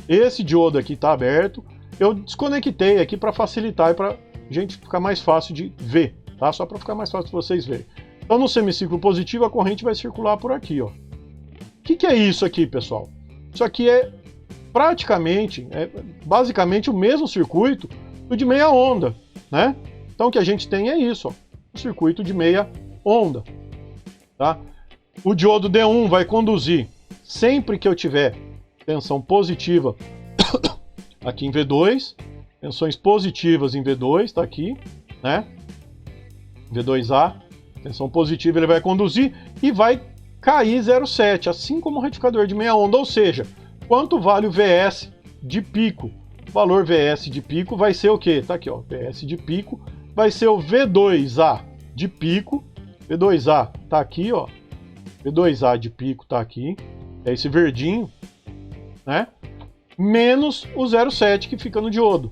esse diodo aqui está aberto. Eu desconectei aqui para facilitar e para gente ficar mais fácil de ver, tá? Só para ficar mais fácil de vocês verem. Então no semiciclo positivo a corrente vai circular por aqui, ó. O que é isso aqui, pessoal? Isso aqui é basicamente o mesmo circuito do de meia onda, né? Então o que a gente tem é isso, ó, o circuito de meia onda. Tá? O diodo D1 vai conduzir sempre que eu tiver tensão positiva aqui em V2, tensões positivas em V2, tá aqui, né? V2A, tensão positiva ele vai conduzir e vai cair 0,7, assim como o retificador de meia onda, ou seja, quanto vale o VS de pico? O valor VS de pico vai ser o quê? Tá aqui, ó, VS de pico vai ser o V2A de pico. V2A tá aqui, ó. V2A de pico tá aqui. É esse verdinho, né? Menos o 0,7 que fica no diodo.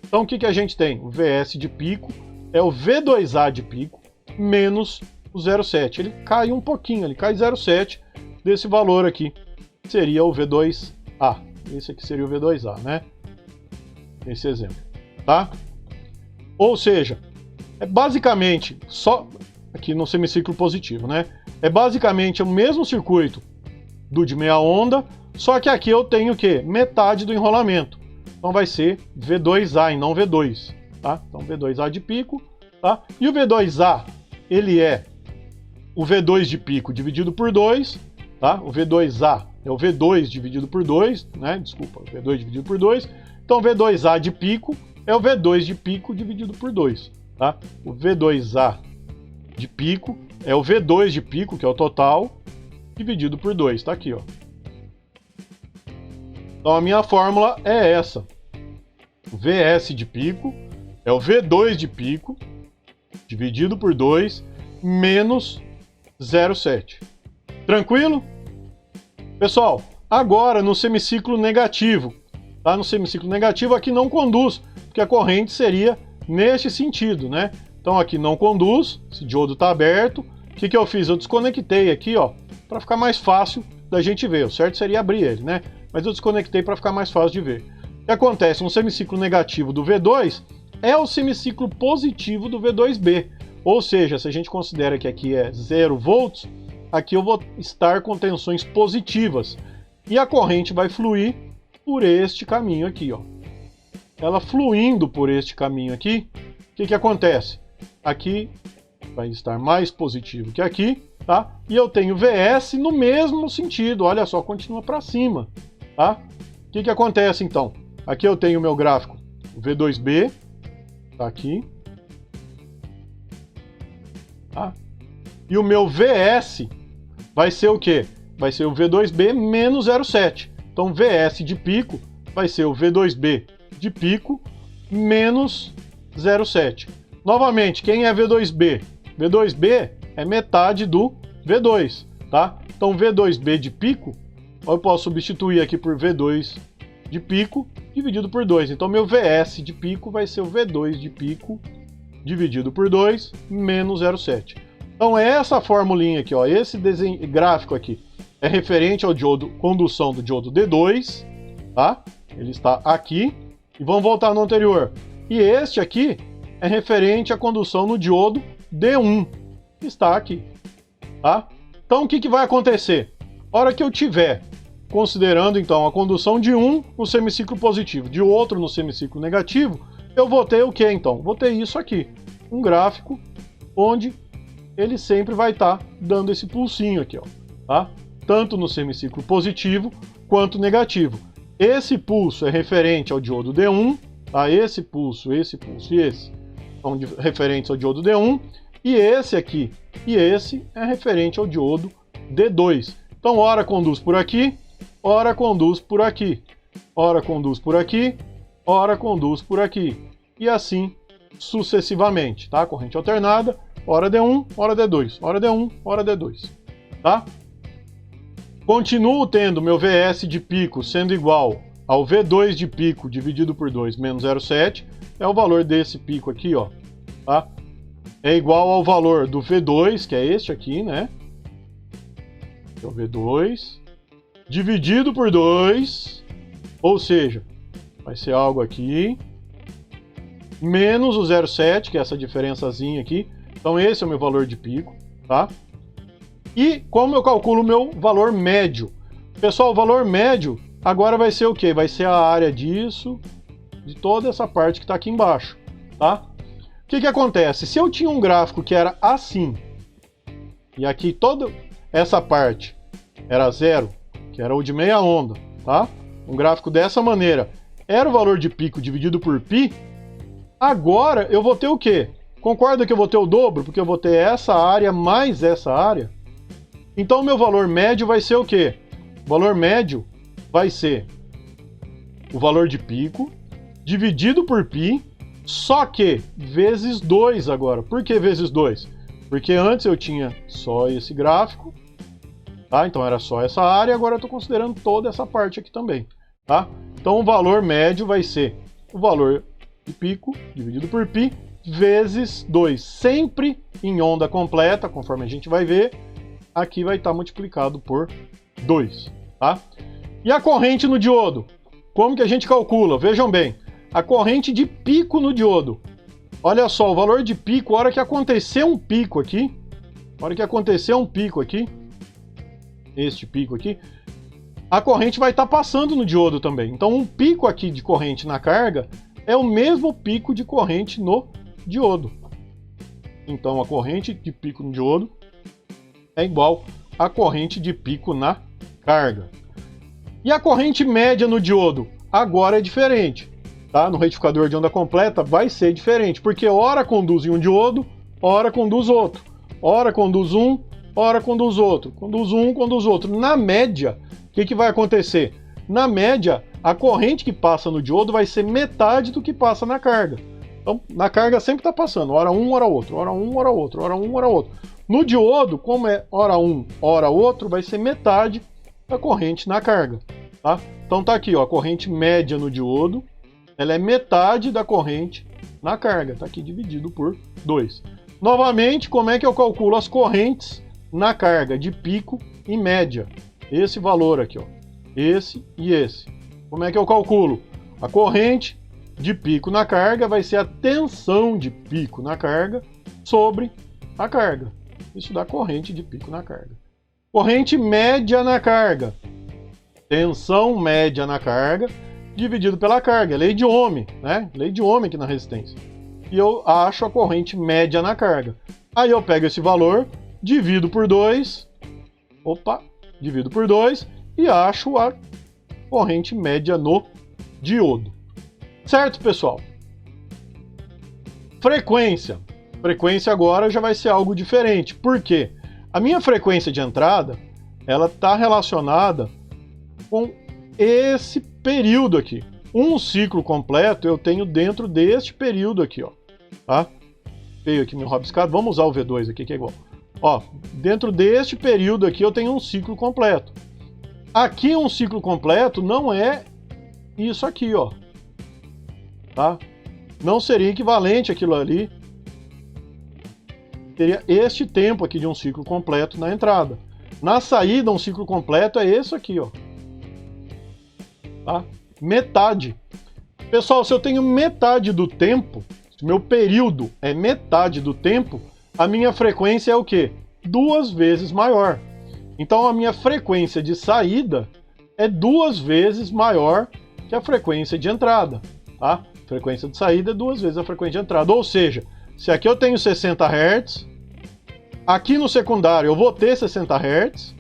Então o que a gente tem? O VS de pico é o V2A de pico menos o 0,7. Ele cai um pouquinho, ele cai 0,7 desse valor aqui. Seria o V2A. Esse aqui seria o V2A, né? Esse exemplo, tá? Ou seja, é basicamente só aqui no semiciclo positivo, né? É basicamente o mesmo circuito do de meia onda, só que aqui eu tenho o quê? Metade do enrolamento. Então vai ser V2A e não V2, tá? Então V2A de pico, tá? E o V2A, ele é o V2 de pico dividido por 2, tá? O V2A é o V2 dividido por 2, né? Desculpa, o V2 dividido por 2. Então V2A de pico é o V2 de pico dividido por 2, tá? O V2A de pico é o V2 de pico, que é o total, dividido por 2, tá aqui, ó. Então a minha fórmula é essa. O VS de pico é o V2 de pico dividido por 2 menos 0,7. Tranquilo? Pessoal, agora no semiciclo negativo, tá? No semiciclo negativo aqui não conduz, porque a corrente seria neste sentido, né? Então aqui não conduz, esse diodo está aberto. O que eu fiz? Eu desconectei aqui, ó, para ficar mais fácil da gente ver. O certo seria abrir ele, né? mas eu desconectei para ficar mais fácil de ver. O que acontece? Um semiciclo negativo do V2 é o semiciclo positivo do V2B. Ou seja, se a gente considera que aqui é 0 volts, aqui eu vou estar com tensões positivas. E a corrente vai fluir por este caminho aqui, ó. Ela fluindo por este caminho aqui, o que acontece? Aqui vai estar mais positivo que aqui, tá? E eu tenho VS no mesmo sentido, olha só, continua para cima, tá? O que acontece então? Aqui eu tenho o meu gráfico, o V2B, tá aqui, tá? E o meu VS vai ser o quê? Vai ser o V2B menos 0,7. Então VS de pico vai ser o V2B de pico menos 0,7. Novamente, quem é V2B? V2B é metade do V2, tá? Então V2B de pico, eu posso substituir aqui por V2 de pico dividido por 2. Então meu VS de pico vai ser o V2 de pico dividido por 2 menos 0,7. Então é essa formulinha aqui, ó, esse gráfico aqui é referente ao diodo, condução do diodo D2, tá? Ele está aqui. E vamos voltar no anterior. E este aqui é referente à condução no diodo D1, que está aqui, tá? Então o que vai acontecer? A hora que eu tiver considerando então a condução de um no semiciclo positivo, de outro no semiciclo negativo, eu vou ter o que então? Vou ter isso aqui, um gráfico onde ele sempre vai estar dando esse pulsinho aqui, ó, tá? Tanto no semiciclo positivo quanto negativo. Esse pulso é referente ao diodo D1, tá? Esse pulso e esse são referentes ao diodo D1, e esse aqui e esse é referente ao diodo D2. Então, ora conduz por aqui, ora conduz por aqui, ora conduz por aqui, ora conduz por aqui, e assim sucessivamente, tá? Corrente alternada, ora D1, ora D2, ora D1, ora D2, tá? Continuo tendo meu VS de pico sendo igual ao V2 de pico dividido por 2 menos 0,7, é o valor desse pico aqui, ó, tá? É igual ao valor do V2, que é este aqui, né? É o V2, dividido por 2, ou seja, vai ser algo aqui, menos o 0,7, que é essa diferençazinha aqui. Então esse é o meu valor de pico, tá? E como eu calculo o meu valor médio? Pessoal, o valor médio agora vai ser o quê? Vai ser a área disso, de toda essa parte que está aqui embaixo, tá? O que acontece? Se eu tinha um gráfico que era assim, e aqui toda essa parte era zero, que era o de meia onda, tá? Um gráfico dessa maneira era o valor de pico dividido por π, agora eu vou ter o quê? Concorda que eu vou ter o dobro? Porque eu vou ter essa área mais essa área. Então o meu valor médio vai ser o quê? O valor médio vai ser o valor de pico dividido por π, só que vezes 2 agora. Por que vezes 2? Porque antes eu tinha só esse gráfico, tá? Então era só essa área, agora eu estou considerando toda essa parte aqui também, tá? Então o valor médio vai ser o valor de pico dividido por π vezes 2, sempre em onda completa, conforme a gente vai ver, aqui vai estar multiplicado por 2, tá? E a corrente no diodo? Como que a gente calcula? Vejam bem, a corrente de pico no diodo. Olha só, o valor de pico, a hora que acontecer um pico aqui, este pico aqui, a corrente vai estar passando no diodo também. Então um pico aqui de corrente na carga é o mesmo pico de corrente no diodo. Então a corrente de pico no diodo é igual à corrente de pico na carga. E a corrente média no diodo? Agora é diferente, tá? No retificador de onda completa vai ser diferente, porque ora conduz em um diodo, ora conduz outro. Ora conduz um, ora conduz outro. Conduz um, conduz outro. Na média, o que vai acontecer? Na média, a corrente que passa no diodo vai ser metade do que passa na carga. Então, na carga sempre está passando, hora um, hora outro, hora um, hora outro, hora um, hora outro. No diodo, como é hora um, hora outro, vai ser metade da corrente na carga, tá? Então tá aqui, ó, a corrente média no diodo, ela é metade da corrente na carga, tá aqui dividido por 2. Novamente, como é que eu calculo as correntes na carga de pico e média? Esse valor aqui, ó. esse e esse. Como é que eu calculo? A corrente de pico na carga vai ser a tensão de pico na carga sobre a carga. Isso dá corrente de pico na carga. Corrente média na carga. Tensão média na carga dividido pela carga. Lei de Ohm, né? Lei de Ohm aqui na resistência. E eu acho a corrente média na carga. Aí eu pego esse valor, divido por 2. Divido por 2 e acho a corrente média no diodo. Certo, pessoal? Frequência. Frequência agora já vai ser algo diferente. Por quê? A minha frequência de entrada, ela está relacionada com esse período aqui. Um ciclo completo eu tenho dentro deste período aqui, ó. Tá? Veio aqui meu rabiscado. Vamos usar o V2 aqui, que é igual. Ó, dentro deste período aqui eu tenho um ciclo completo. Aqui um ciclo completo não é isso aqui, ó. Tá? Não seria equivalente àquilo ali. Teria este tempo aqui de um ciclo completo na entrada. Na saída, um ciclo completo é esse aqui, ó. Tá? Metade. Pessoal, se eu tenho metade do tempo, se meu período é metade do tempo, a minha frequência é o quê? 2 vezes maior. Então a minha frequência de saída é 2 vezes maior que a frequência de entrada. Tá? A frequência de saída é 2 vezes a frequência de entrada. Ou seja, se aqui eu tenho 60 Hz, aqui no secundário eu vou ter 60 Hz,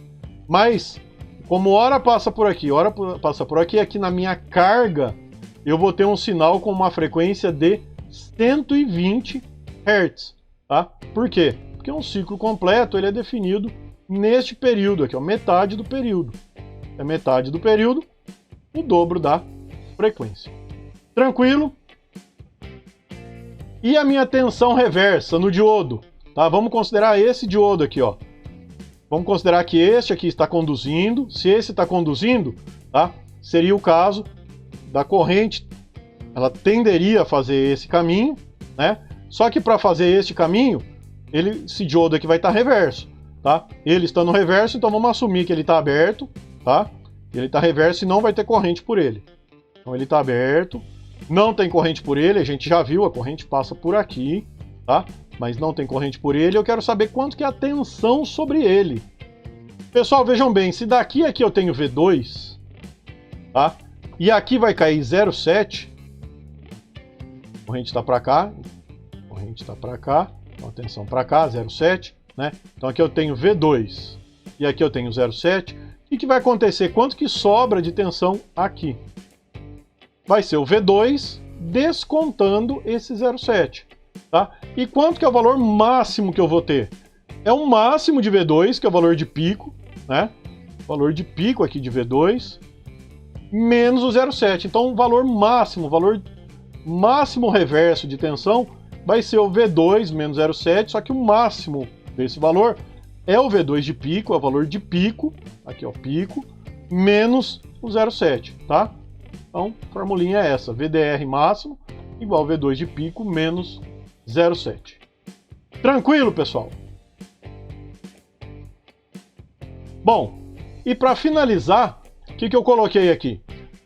mas como hora passa por aqui, hora passa por aqui, aqui na minha carga eu vou ter um sinal com uma frequência de 120 Hz. Tá? Por quê? Porque um ciclo completo ele é definido neste período aqui, ó, metade do período. É metade do período, o dobro da frequência. Tranquilo? E a minha tensão reversa no diodo? Tá? Vamos considerar esse diodo aqui, ó. Vamos considerar que este aqui está conduzindo. Se esse está conduzindo, tá? Seria o caso da corrente. Ela tenderia a fazer esse caminho, né? Só que para fazer este caminho, esse diodo aqui vai estar reverso, tá? Ele está no reverso, então vamos assumir que ele está aberto, tá? Ele está reverso e não vai ter corrente por ele. Então ele está aberto, não tem corrente por ele, a gente já viu, a corrente passa por aqui, tá? Mas não tem corrente por ele, eu quero saber quanto que é a tensão sobre ele. Pessoal, vejam bem, se daqui a aqui eu tenho V2, tá? E aqui vai cair 0,7, a corrente está para cá, a corrente está para cá, então a tensão para cá, 0,7, né? Então aqui eu tenho V2 e aqui eu tenho 0,7. O que vai acontecer? Quanto que sobra de tensão aqui? Vai ser o V2 descontando esse 0,7. Tá? E quanto que é o valor máximo que eu vou ter? É o máximo de V2, que é o valor de pico, né? O valor de pico aqui de V2, menos o 0,7. Então o valor máximo reverso de tensão vai ser o V2 menos 0,7, só que o máximo desse valor é o V2 de pico, é o valor de pico, aqui ó, pico, menos o 0,7, tá? Então, a formulinha é essa, VDR máximo igual V2 de pico menos 0,7. Tranquilo, pessoal? Bom, e para finalizar, o que eu coloquei aqui?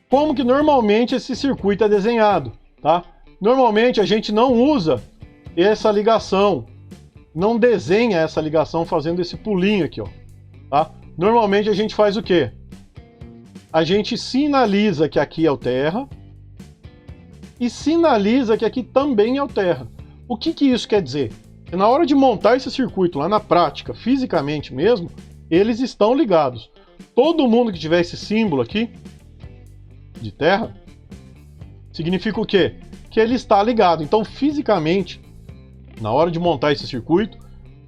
Como que normalmente esse circuito é desenhado, tá? Normalmente a gente não usa essa ligação, não desenha essa ligação fazendo esse pulinho aqui, ó, tá? Normalmente a gente faz o quê? A gente sinaliza que aqui é o terra e sinaliza que aqui também é o terra. O que isso quer dizer? Que na hora de montar esse circuito lá na prática, fisicamente mesmo, eles estão ligados. Todo mundo que tiver esse símbolo aqui de terra, significa o quê? Que ele está ligado. Então, fisicamente, na hora de montar esse circuito,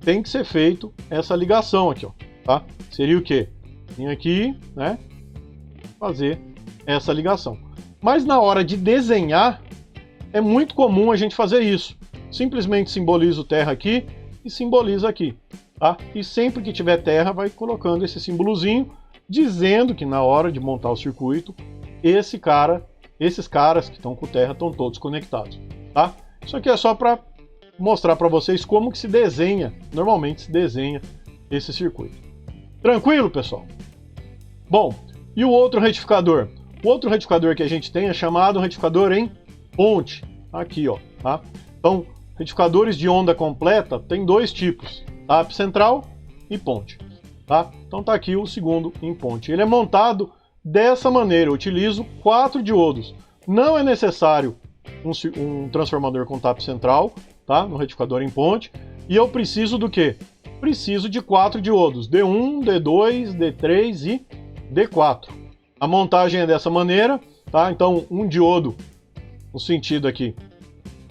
tem que ser feito essa ligação aqui, ó, tá? Seria o quê? Vim aqui, né? Fazer essa ligação. Mas na hora de desenhar, é muito comum a gente fazer isso. Simplesmente simboliza o terra aqui e simboliza aqui, tá? E sempre que tiver terra, vai colocando esse símbolozinho, dizendo que na hora de montar o circuito, esses caras que estão com terra estão todos conectados, tá? Isso aqui é só para mostrar para vocês como que se desenha, normalmente se desenha esse circuito. Tranquilo, pessoal? Bom, E o outro retificador? O outro retificador que a gente tem é chamado retificador em ponte. Aqui, ó, tá? Então, retificadores de onda completa tem dois tipos, TAP central e ponte, tá? Então tá aqui o segundo em ponte. Ele é montado dessa maneira, eu utilizo 4 diodos. Não é necessário um transformador com TAP central, tá? No retificador em ponte. E eu preciso do quê? Preciso de 4 diodos, D1, D2, D3 e D4. A montagem é dessa maneira, tá? Então um diodo no sentido aqui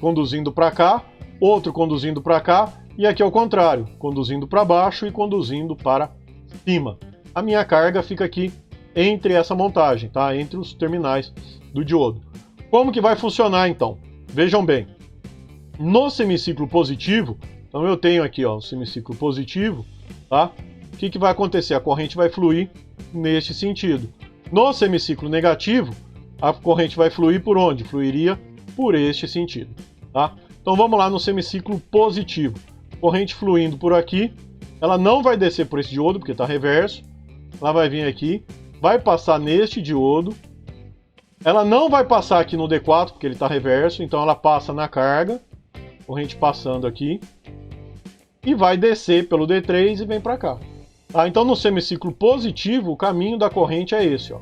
conduzindo para cá, outro conduzindo para cá, e aqui ao contrário, conduzindo para baixo e conduzindo para cima. A minha carga fica aqui entre essa montagem, tá? Entre os terminais do diodo. Como que vai funcionar então? Vejam bem, no semiciclo positivo, então eu tenho aqui, ó, o semiciclo positivo, tá? O que vai acontecer? A corrente vai fluir neste sentido. No semiciclo negativo, a corrente vai fluir por onde? Fluiria por este sentido, tá? Então vamos lá no semiciclo positivo. Corrente fluindo por aqui, ela não vai descer por esse diodo, porque está reverso. Ela vai vir aqui, vai passar neste diodo. Ela não vai passar aqui no D4, porque ele está reverso, então ela passa na carga. Corrente passando aqui. E vai descer pelo D3 e vem para cá. Tá? Então no semiciclo positivo, o caminho da corrente é esse, ó.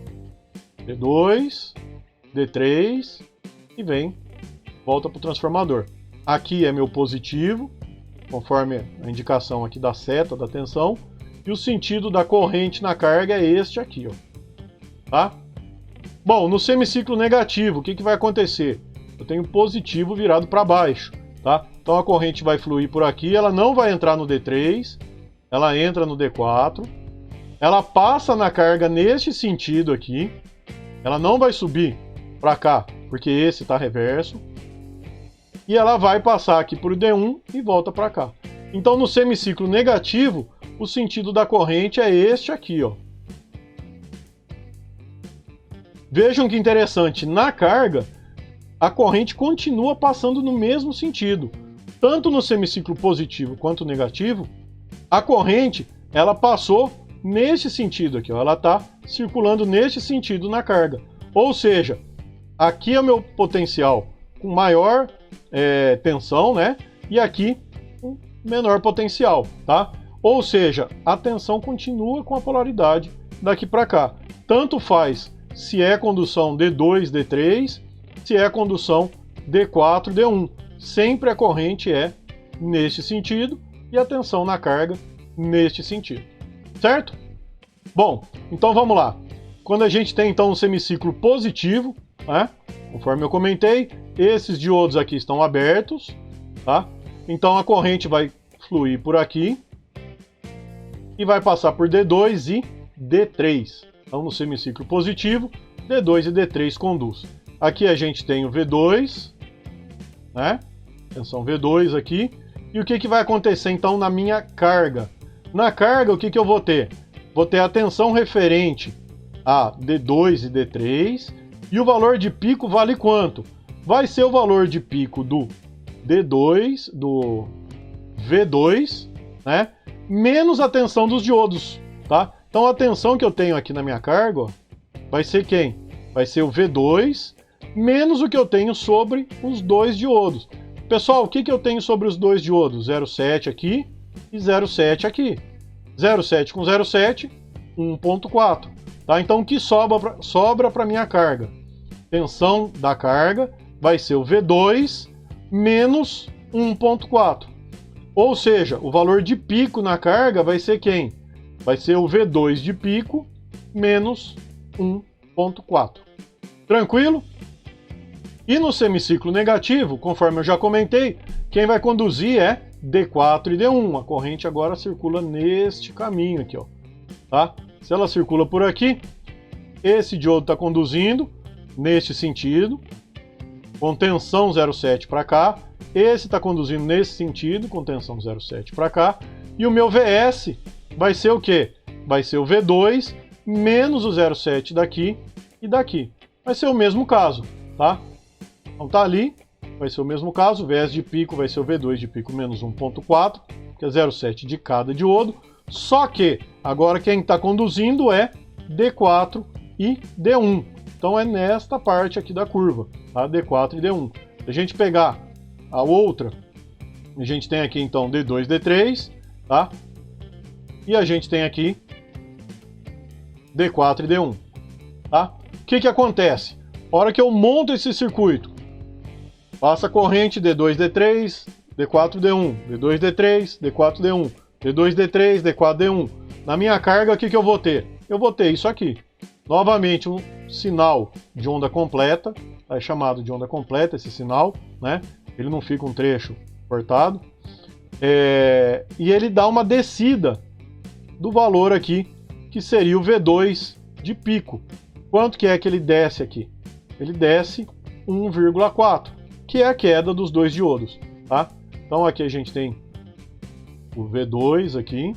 D2, D3 e vem, volta para o transformador. Aqui é meu positivo, conforme a indicação aqui da seta da tensão, e o sentido da corrente na carga é este aqui, ó. Tá? Bom, no semiciclo negativo, o que vai acontecer? Eu tenho positivo virado para baixo, tá? Então a corrente vai fluir por aqui, ela não vai entrar no D3, ela entra no D4, ela passa na carga neste sentido aqui, ela não vai subir para cá, porque esse está reverso, e ela vai passar aqui por D1 e volta para cá. Então no semiciclo negativo, o sentido da corrente é este aqui, ó. Vejam que interessante, na carga, a corrente continua passando no mesmo sentido. Tanto no semiciclo positivo quanto negativo, a corrente, ela passou neste sentido aqui, ó. Ela está circulando neste sentido na carga. Ou seja, aqui é o meu potencial com maior tensão, né? E aqui um menor potencial, tá? Ou seja, a tensão continua com a polaridade daqui para cá. Tanto faz se é condução D2, D3, se é condução D4, D1. Sempre a corrente é neste sentido e a tensão na carga neste sentido. Certo? Bom, então vamos lá. Quando a gente tem então um semiciclo positivo, né? Conforme eu comentei, esses diodos aqui estão abertos, tá? Então a corrente vai fluir por aqui e vai passar por D2 e D3. Então no semiciclo positivo, D2 e D3 conduz. Aqui a gente tem o V2, né? Tensão V2 aqui. E o que vai acontecer então na minha carga? Na carga, o que eu vou ter? Vou ter a tensão referente a D2 e D3. E o valor de pico vale quanto? Vai ser o valor de pico do D2, do V2, né? Menos a tensão dos diodos, tá? Então a tensão que eu tenho aqui na minha carga, ó, vai ser quem? Vai ser o V2 menos o que eu tenho sobre os dois diodos. Pessoal, o que eu tenho sobre os dois diodos? 0,7 aqui e 0,7 aqui. 0,7 com 0,7, 1,4. Tá? Então o que sobra para minha carga? Tensão da carga vai ser o V2 menos 1,4. Ou seja, o valor de pico na carga vai ser quem? Vai ser o V2 de pico menos 1,4. Tranquilo? E no semiciclo negativo, conforme eu já comentei, quem vai conduzir é D4 e D1. A corrente agora circula neste caminho aqui, ó. Tá? Se ela circula por aqui, esse diodo está conduzindo neste sentido, com tensão 0,7 para cá. Esse está conduzindo nesse sentido, com tensão 0,7 para cá. E o meu VS vai ser o quê? Vai ser o V2 menos o 0,7 daqui e daqui. Vai ser o mesmo caso, tá? Então tá ali, vai ser o mesmo caso. O VS de pico vai ser o V2 de pico menos 1,4, que é 0,7 de cada diodo. Só que agora quem está conduzindo é D4 e e D1. Então é nesta parte aqui da curva, tá? D4 e D1. Se a gente pegar a outra, a gente tem aqui então D2, D3, tá? E a gente tem aqui D4 e D1, tá? O que que acontece? A hora que eu monto esse circuito, passa a corrente D2, D3, D4, D1, D2, D3, D4, D1, D2, D3, D4, D1. Na minha carga, o que que eu vou ter? Eu vou ter isso aqui. Novamente, um sinal de onda completa, é chamado de onda completa esse sinal, né? Ele não fica um trecho cortado. E ele dá uma descida do valor aqui, que seria o V2 de pico. Quanto que é que ele desce aqui? Ele desce 1,4, que é a queda dos dois diodos, tá? Então aqui a gente tem o V2 aqui.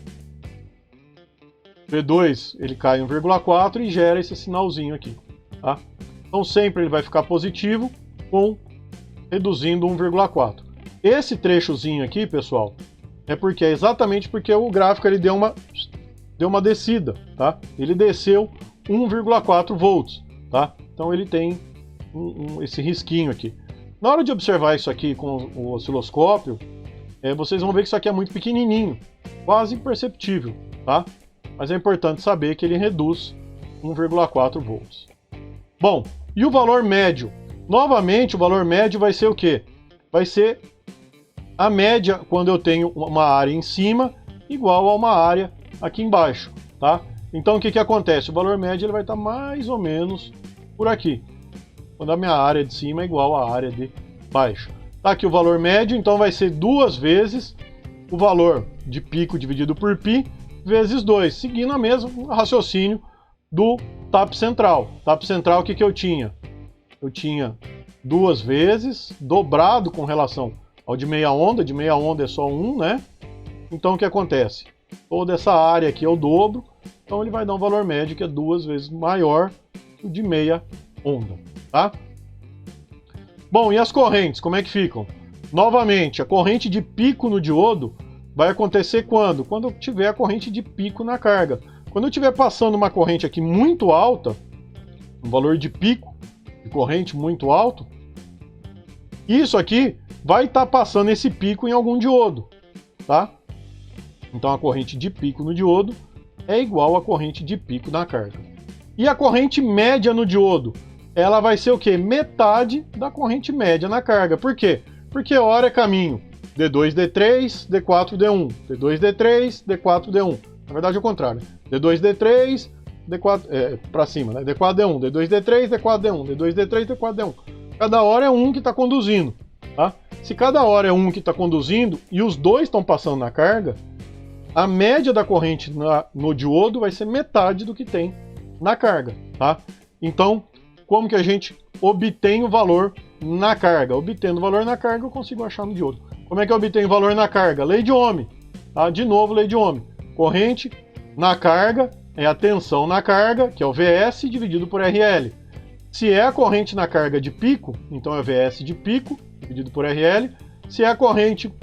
V2 ele cai 1,4 e gera esse sinalzinho aqui, tá? Então sempre ele vai ficar positivo reduzindo 1,4. Esse trechozinho aqui, pessoal, é exatamente porque o gráfico ele deu uma descida, tá? Ele desceu 1,4 volts, tá? Então ele tem esse risquinho aqui. Na hora de observar isso aqui com o osciloscópio, vocês vão ver que isso aqui é muito pequenininho, quase imperceptível, tá? Mas é importante saber que ele reduz 1,4 volts. Bom, e o valor médio? Novamente, o valor médio vai ser o quê? Vai ser a média quando eu tenho uma área em cima igual a uma área aqui embaixo, tá? Então o que que acontece? O valor médio ele vai estar mais ou menos por aqui, quando a minha área de cima é igual à área de baixo. Tá aqui o valor médio, então vai ser 2 vezes o valor de pico dividido por π vezes 2, seguindo o mesmo raciocínio do TAP central. TAP central, o que que eu tinha? Eu tinha 2 vezes, dobrado com relação ao de meia onda é só 1, né? Então o que acontece? Toda essa área aqui é o dobro, então ele vai dar um valor médio que é 2 vezes maior que o de meia onda, tá? Bom, e as correntes, como é que ficam? Novamente, a corrente de pico no diodo vai acontecer quando? Quando eu tiver a corrente de pico na carga. Quando eu estiver passando uma corrente aqui muito alta, um valor de pico, de corrente muito alto, isso aqui vai estar passando esse pico em algum diodo, tá? Então a corrente de pico no diodo é igual à corrente de pico na carga. E a corrente média no diodo, ela vai ser o quê? Metade da corrente média na carga. Por quê? Porque hora é caminho D2, D3, D4, D1, D2, D3, D4, D1. Na verdade é o contrário. D2, D3, D4, para cima, né? D4, D1, D2, D3, D4, D1, D2, D3, D4, D1. Cada hora é um que está conduzindo, tá? Se cada hora é um que está conduzindo e os dois estão passando na carga, a média da corrente no diodo vai ser metade do que tem na carga, tá? Então, como que a gente obtém o valor na carga? Obtendo o valor na carga, eu consigo achar no diodo. Como é que eu obtenho o valor na carga? Lei de Ohm, tá? De novo, lei de Ohm. Corrente na carga é a tensão na carga, que é o Vs, dividido por RL. Se é a corrente na carga de pico, então é Vs de pico, dividido por RL. Se é a corrente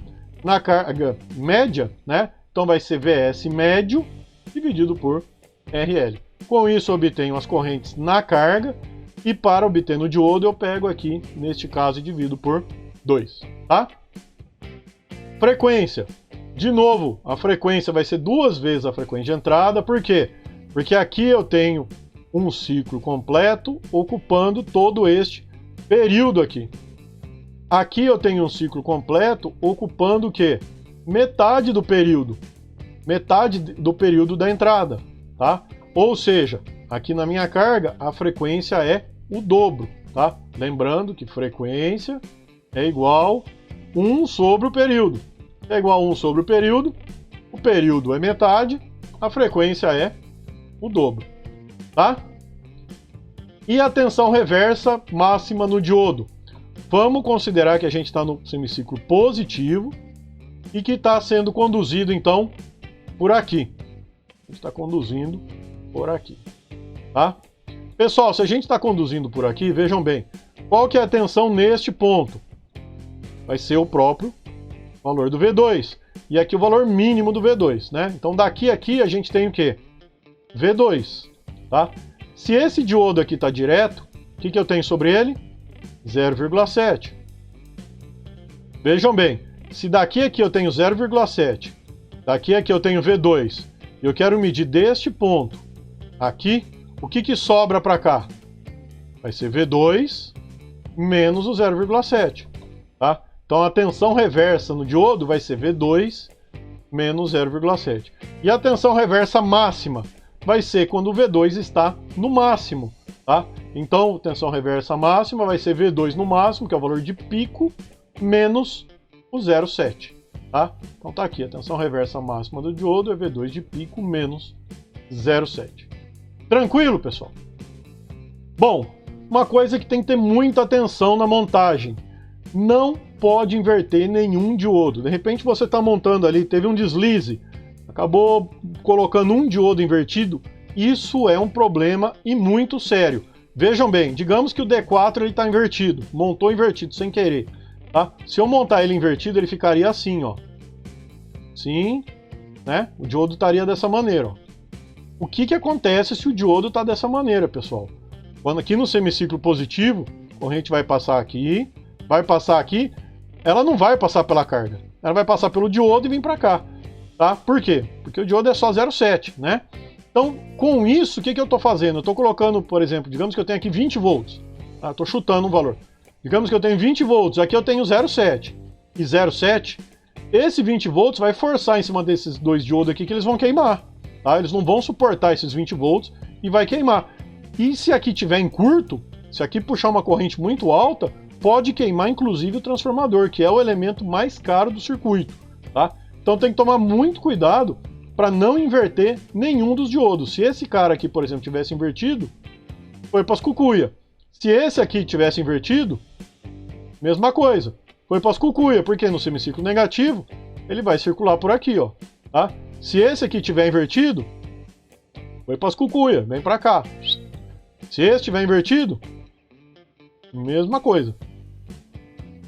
na carga média, né? Então vai ser Vs médio, dividido por RL. Com isso eu obtenho as correntes na carga, e para obter no diodo eu pego aqui, neste caso, e divido por 2, tá? Frequência. De novo, a frequência vai ser 2 vezes a frequência de entrada, por quê? Porque aqui eu tenho um ciclo completo ocupando todo este período aqui. Aqui eu tenho um ciclo completo ocupando o quê? Metade do período. Metade do período da entrada, tá? Ou seja, aqui na minha carga a frequência é o dobro, tá? Lembrando que frequência é igual 1 sobre o período. É igual a 1 sobre o período é metade, a frequência é o dobro, tá? E a tensão reversa máxima no diodo. Vamos considerar que a gente está no semiciclo positivo e que está sendo conduzido, então, por aqui. A gente está conduzindo por aqui, tá? Pessoal, se a gente está conduzindo por aqui, vejam bem, qual que é a tensão neste ponto? Vai ser o próprio valor do V2. E aqui o valor mínimo do V2, né? Então daqui a aqui a gente tem o quê? V2, tá? Se esse diodo aqui está direto, o que eu tenho sobre ele? 0,7. Vejam bem, se daqui a aqui eu tenho 0,7, daqui a aqui eu tenho V2, e eu quero medir deste ponto aqui, o que sobra para cá? Vai ser V2 menos o 0,7, tá? Então a tensão reversa no diodo vai ser V2 menos 0,7. E a tensão reversa máxima vai ser quando o V2 está no máximo, tá? Então, tensão reversa máxima vai ser V2 no máximo, que é o valor de pico, menos o 0,7, tá? Então tá aqui, a tensão reversa máxima do diodo é V2 de pico menos 0,7. Tranquilo, pessoal? Bom, uma coisa que tem que ter muita atenção na montagem. Não pode inverter nenhum diodo. De repente você está montando ali, teve um deslize, acabou colocando um diodo invertido, isso é um problema e muito sério. Vejam bem, digamos que o D4 está invertido, montou invertido sem querer. Tá? Se eu montar ele invertido, ele ficaria assim, ó. Assim, né? O diodo estaria dessa maneira, ó. O que acontece se o diodo está dessa maneira, pessoal? Quando aqui no semiciclo positivo, a corrente vai passar aqui, ela não vai passar pela carga. Ela vai passar pelo diodo e vir para cá. Tá? Por quê? Porque o diodo é só 0,7, né? Então, com isso, o que eu estou fazendo? Eu estou colocando, por exemplo, digamos que eu tenho aqui 20 volts. Tá? Estou chutando um valor. Digamos que eu tenho 20 volts, aqui eu tenho 0,7 e 0,7. Esse 20 volts vai forçar em cima desses dois diodos aqui que eles vão queimar. Tá? Eles não vão suportar esses 20 volts e vai queimar. E se aqui tiver em curto, se aqui puxar uma corrente muito alta, pode queimar inclusive o transformador, que é o elemento mais caro do circuito. Tá? Então tem que tomar muito cuidado para não inverter nenhum dos diodos. Se esse cara aqui, por exemplo, tivesse invertido, foi para as cucuia. Se esse aqui tivesse invertido, mesma coisa. Foi para as cucuia, porque no semiciclo negativo ele vai circular por aqui, ó. Tá? Se esse aqui tiver invertido, foi para as cucuia, vem para cá. Se esse tiver invertido, mesma coisa.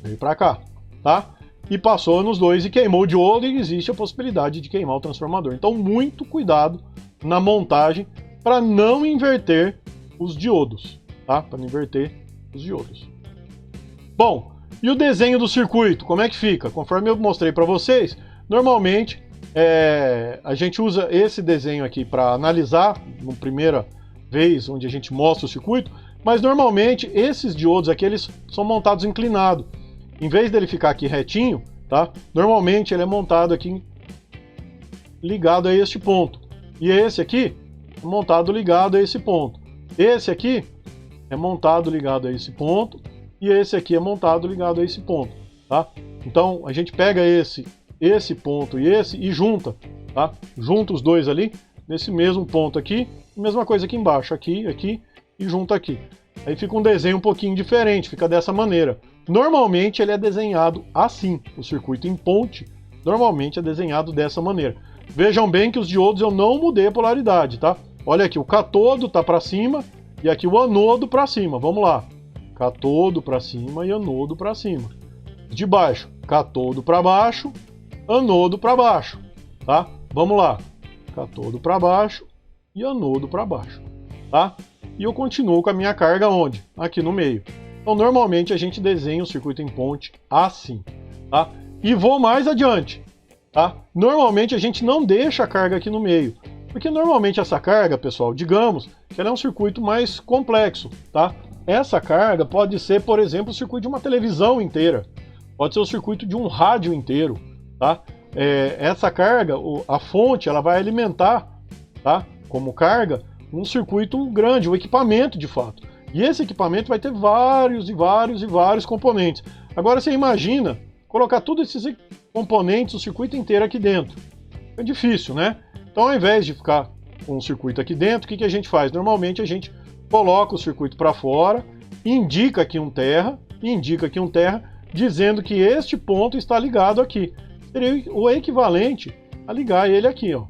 Veio para cá, tá? E passou nos dois e queimou o diodo e existe a possibilidade de queimar o transformador. Então, muito cuidado na montagem para não inverter os diodos, tá? Para não inverter os diodos. Bom, e o desenho do circuito, como é que fica? Conforme eu mostrei para vocês, normalmente a gente usa esse desenho aqui para analisar, na primeira vez onde a gente mostra o circuito, mas normalmente esses diodos aqui eles são montados inclinados. Em vez dele ficar aqui retinho, tá? Normalmente ele é montado aqui ligado a este ponto. E esse aqui é montado ligado a esse ponto. Esse aqui é montado ligado a esse ponto. E esse aqui é montado ligado a esse ponto, tá? Então a gente pega esse ponto e esse e junta, tá? Junta os dois ali nesse mesmo ponto aqui. Mesma coisa aqui embaixo, aqui e junta aqui. Aí fica um desenho um pouquinho diferente, fica dessa maneira. Normalmente ele é desenhado assim, o circuito em ponte, normalmente é desenhado dessa maneira. Vejam bem que os diodos eu não mudei a polaridade, tá? Olha aqui, o catodo tá para cima e aqui o anodo para cima. Vamos lá. Catodo para cima e anodo para cima. De baixo, catodo para baixo, anodo para baixo, tá? Vamos lá. Catodo para baixo e anodo para baixo, tá? E eu continuo com a minha carga onde? Aqui no meio. Então, normalmente a gente desenha o circuito em ponte assim, tá? E vou mais adiante, tá? Normalmente a gente não deixa a carga aqui no meio, porque normalmente essa carga, pessoal, digamos que ela é um circuito mais complexo, tá? Essa carga pode ser, por exemplo, o circuito de uma televisão inteira, pode ser o circuito de um rádio inteiro, tá? Essa carga, a fonte, ela vai alimentar, tá? Como carga, um circuito grande, um equipamento de fato. E esse equipamento vai ter vários componentes. Agora você imagina colocar todos esses componentes, o circuito inteiro aqui dentro. É difícil, né? Então ao invés de ficar com o circuito aqui dentro, o que a gente faz? Normalmente a gente coloca o circuito para fora, indica aqui um terra, dizendo que este ponto está ligado aqui. Seria o equivalente a ligar ele aqui, ó.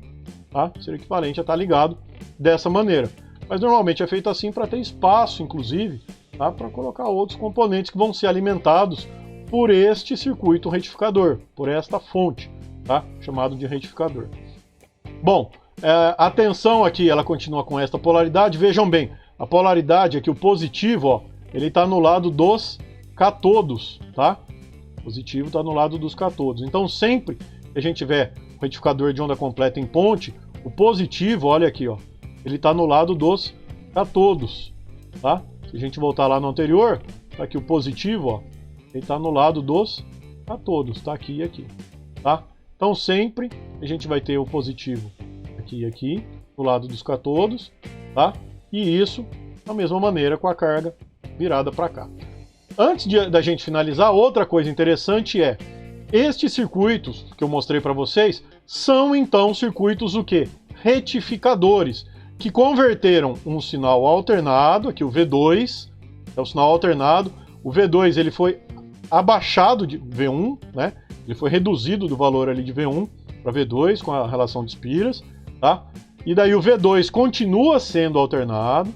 Tá? Seria o equivalente a estar ligado dessa maneira. Mas normalmente é feito assim para ter espaço, inclusive, tá? Para colocar outros componentes que vão ser alimentados por este circuito retificador, por esta fonte, tá? Chamado de retificador. Bom, a tensão aqui ela continua com esta polaridade. Vejam bem, A polaridade aqui, o positivo, ó, ele está no lado dos cátodos, tá? O positivo está no lado dos cátodos. Então, sempre que a gente tiver um retificador de onda completa em ponte, o positivo, olha aqui, ó, ele está no lado dos cátodos, tá? Se a gente voltar lá no anterior, tá aqui o positivo, ó, ele está no lado dos cátodos, tá? Aqui e aqui, tá? Então, sempre a gente vai ter o positivo aqui e aqui, do lado dos cátodos, tá? E isso da mesma maneira com a carga virada para cá. Antes da gente finalizar, outra coisa interessante é, estes circuitos que eu mostrei para vocês são então circuitos o quê? Retificadores, que converteram um sinal alternado, aqui o V2, é o sinal alternado, o V2 ele foi abaixado de V1, né? Ele foi reduzido do valor ali de V1 para V2 com a relação de espiras, tá? E daí o V2 continua sendo alternado.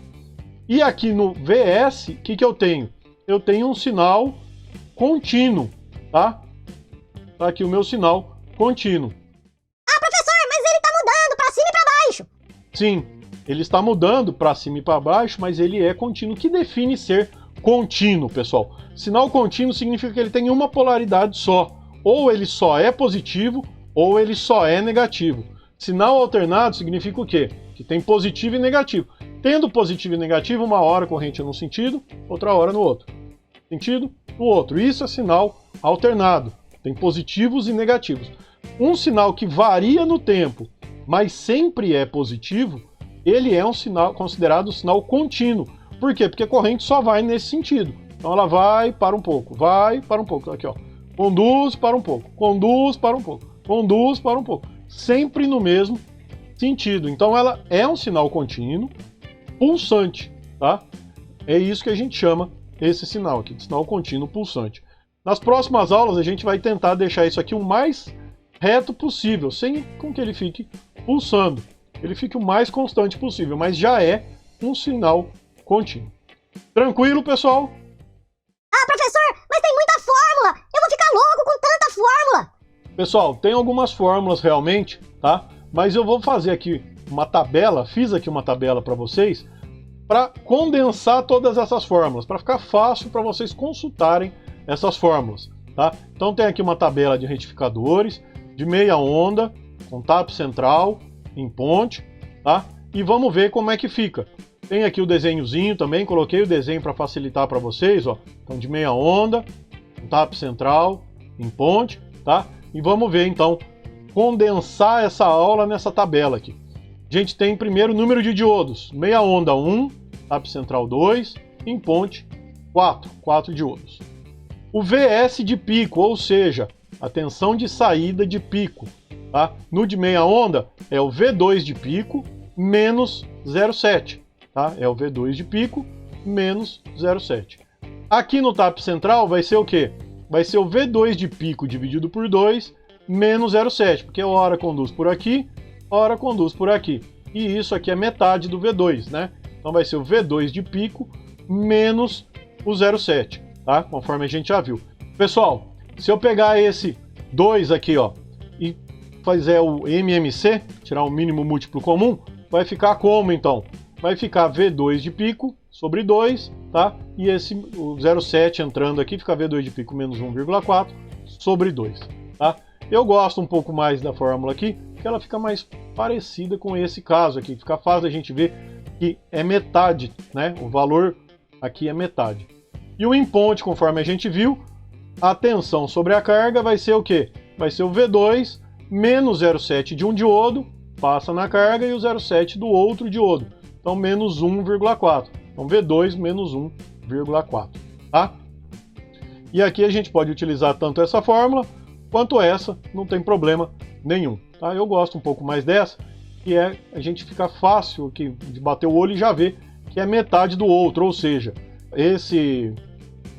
E aqui no VS, o que eu tenho? Eu tenho um sinal contínuo, tá? Tá aqui o meu sinal contínuo. Ah, professor, mas ele está mudando para cima e para baixo. Sim, ele está mudando para cima e para baixo, mas ele é contínuo. O que define ser contínuo, pessoal? Sinal contínuo significa que ele tem uma polaridade só. Ou ele só é positivo, ou ele só é negativo. Sinal alternado significa o quê? Que tem positivo e negativo. Tendo positivo e negativo, uma hora corrente num sentido, outra hora no outro. Sentido no outro. Isso é sinal alternado. Tem positivos e negativos. Um sinal que varia no tempo, mas sempre é positivo, ele é um sinal considerado um sinal contínuo. Por quê? Porque a corrente só vai nesse sentido. Então ela vai, para um pouco, vai, para um pouco. Aqui, ó. Conduz, para um pouco. Conduz, para um pouco. Conduz, para um pouco. Sempre no mesmo sentido. Então ela é um sinal contínuo, pulsante, tá? É isso que a gente chama esse sinal aqui, de sinal contínuo pulsante. Nas próximas aulas a gente vai tentar deixar isso aqui o mais reto possível, sem com que ele fique pulsando. Ele fique o mais constante possível, mas já é um sinal contínuo. Tranquilo, pessoal? Ah, professor, mas tem muita fórmula. Eu vou ficar louco com tanta fórmula. Pessoal, tem algumas fórmulas realmente, tá? Mas eu vou fazer aqui uma tabela, fiz aqui uma tabela para vocês, para condensar todas essas fórmulas, para ficar fácil para vocês consultarem essas fórmulas, tá? Então tem aqui uma tabela de retificadores, de meia onda, com tap central, em ponte, tá? E vamos ver como é que fica. Tem aqui o desenhozinho também, coloquei o desenho para facilitar para vocês, ó. Então de meia onda, com tap central, em ponte, tá? E vamos ver então, condensar essa aula nessa tabela aqui. A gente tem primeiro o número de diodos, meia onda 1, tap central 2, em ponte 4 diodos. O VS de pico, ou seja, a tensão de saída de pico, tá? No de meia onda é o V2 de pico menos 0,7, tá? É o V2 de pico menos 0,7. Aqui no tap central vai ser o quê? Vai ser o V2 de pico dividido por 2 menos 0,7, porque hora conduz por aqui, hora conduz por aqui. E isso aqui é metade do V2, né? Então vai ser o V2 de pico menos o 0,7, tá? Conforme a gente já viu. Pessoal, se eu pegar esse 2 aqui, ó, e fazer o MMC, tirar o mínimo múltiplo comum, vai ficar como então? Vai ficar V2 de pico sobre 2, tá? E esse o 0,7 entrando aqui, fica V2 de pico menos 1,4 sobre 2, tá? Eu gosto um pouco mais da fórmula aqui, porque ela fica mais parecida com esse caso aqui. Fica fácil a gente ver que é metade, né? O valor aqui é metade. E o em ponte, conforme a gente viu, a tensão sobre a carga vai ser o quê? Vai ser o V2 menos 0,7 de um diodo, passa na carga, e o 0,7 do outro diodo. Então, menos 1,4. Então, V2 menos 1,4, tá? E aqui a gente pode utilizar tanto essa fórmula quanto essa, não tem problema nenhum, tá? Eu gosto um pouco mais dessa, que é a gente fica fácil aqui de bater o olho e já ver que é metade do outro, ou seja, esse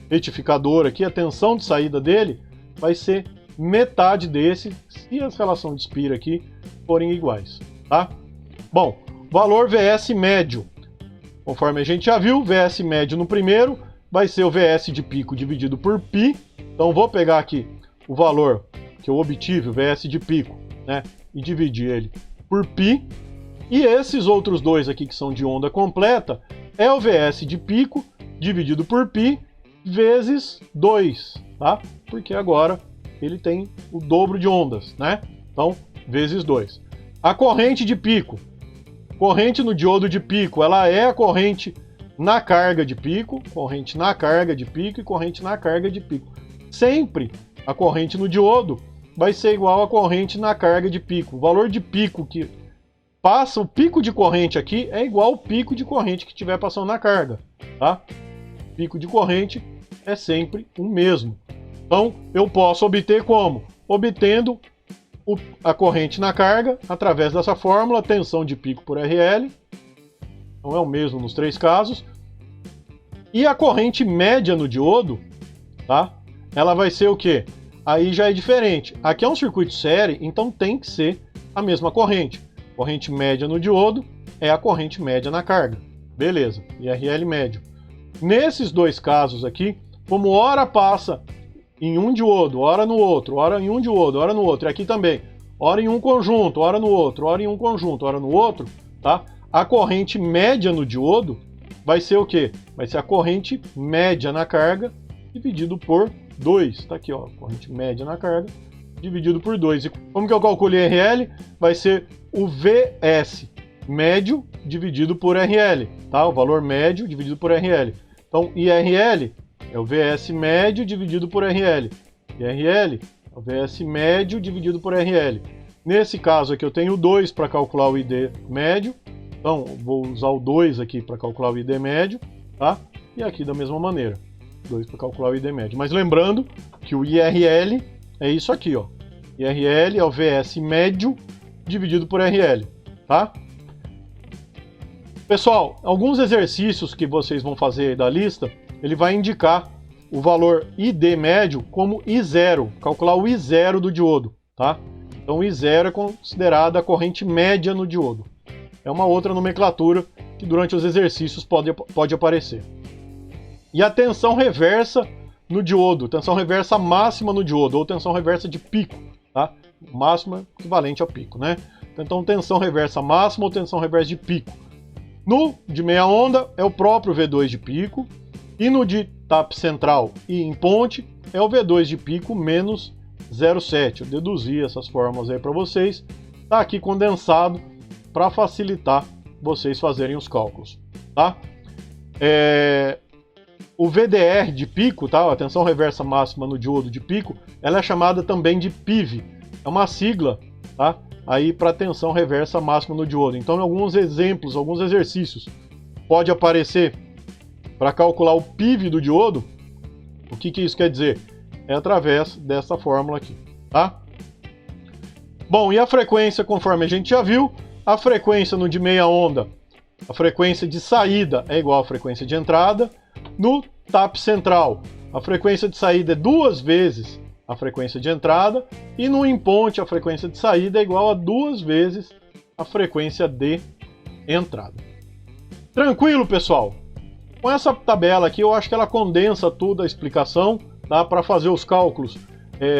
retificador aqui, a tensão de saída dele vai ser metade desse, se as relações de Spira aqui forem iguais, tá? Bom, valor VS médio, conforme a gente já viu, VS médio no primeiro vai ser o VS de pico dividido por π, então vou pegar aqui o valor que eu obtive, o VS de pico, né, e dividir ele por π, e esses outros dois aqui que são de onda completa, é o Vs de pico dividido por π vezes 2, tá? Porque agora ele tem o dobro de ondas, né? Então, vezes 2. A corrente de pico, corrente no diodo de pico, ela é a corrente na carga de pico, corrente na carga de pico e corrente na carga de pico. Sempre a corrente no diodo vai ser igual à corrente na carga de pico. O valor de pico que passa, o pico de corrente aqui é igual ao pico de corrente que estiver passando na carga, tá? Pico de corrente é sempre o mesmo. Então, eu posso obter como? Obtendo a corrente na carga através dessa fórmula, tensão de pico por RL. Então é o mesmo nos três casos. E a corrente média no diodo, tá? Ela vai ser o quê? Aí já é diferente. Aqui é um circuito série, então tem que ser a mesma corrente. Corrente média no diodo é a corrente média na carga. Beleza, IRL médio. Nesses dois casos aqui, como hora passa em um diodo, hora no outro, hora em um diodo, hora no outro, e aqui também, hora em um conjunto, hora no outro, hora em um conjunto, hora no outro, tá? A corrente média no diodo vai ser o quê? Vai ser a corrente média na carga dividido por 2. Tá aqui, ó, corrente média na carga dividido por 2. E como que eu calculo IRL? Vai ser o Vs médio dividido por RL, tá? O valor médio dividido por RL. Então, IRL é o Vs médio dividido por RL. IRL é o Vs médio dividido por RL. Nesse caso aqui eu tenho 2 para calcular o ID médio. Então, vou usar o 2 aqui para calcular o ID médio, tá? E aqui da mesma maneira, 2 para calcular o ID médio. Mas lembrando que o IRL é isso aqui, ó. IRL é o Vs médio dividido por RL, tá? Pessoal, alguns exercícios que vocês vão fazer da lista, ele vai indicar o valor ID médio como I0, calcular o I0 do diodo, tá? Então o I0 é considerada a corrente média no diodo. É uma outra nomenclatura que durante os exercícios pode aparecer. E a tensão reversa no diodo, tensão reversa máxima no diodo, ou tensão reversa de pico, tá? Máxima equivalente ao pico, né? Então tensão reversa máxima ou tensão reversa de pico. No de meia onda é o próprio V2 de pico, e no de TAP central e em ponte é o V2 de pico menos 0,7. Eu deduzi essas fórmulas aí para vocês, tá aqui condensado para facilitar vocês fazerem os cálculos, tá? O VDR de pico, tá? A tensão reversa máxima no diodo de pico, ela é chamada também de PIV, é uma sigla, tá? Aí para tensão reversa máxima no diodo. Então, em alguns exemplos, alguns exercícios, pode aparecer para calcular o PIV do diodo. O que isso quer dizer? É através dessa fórmula aqui, tá? Bom, e a frequência, conforme a gente já viu, a frequência no de meia onda, a frequência de saída é igual à frequência de entrada. No TAP central, a frequência de saída é 2 vezes a frequência de entrada, e no imponte a frequência de saída é igual a 2 vezes a frequência de entrada. Tranquilo, pessoal? Com essa tabela aqui, eu acho que ela condensa toda a explicação, tá? Para fazer os cálculos,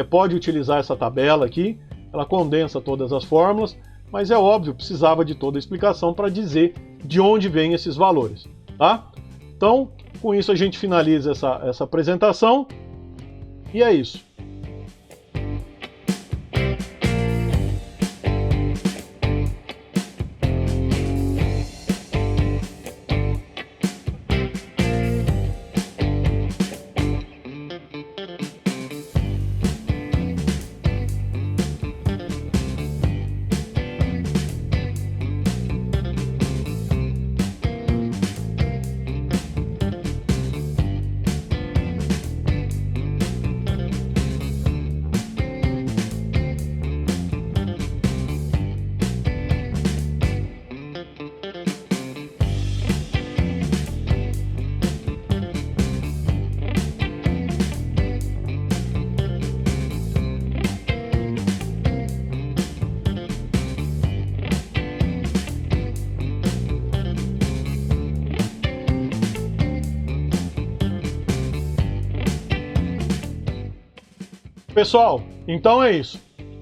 pode utilizar essa tabela aqui, ela condensa todas as fórmulas, mas é óbvio, precisava de toda a explicação para dizer de onde vêm esses valores, tá? Então, com isso a gente finaliza essa apresentação, e é isso. Pessoal, então é isso.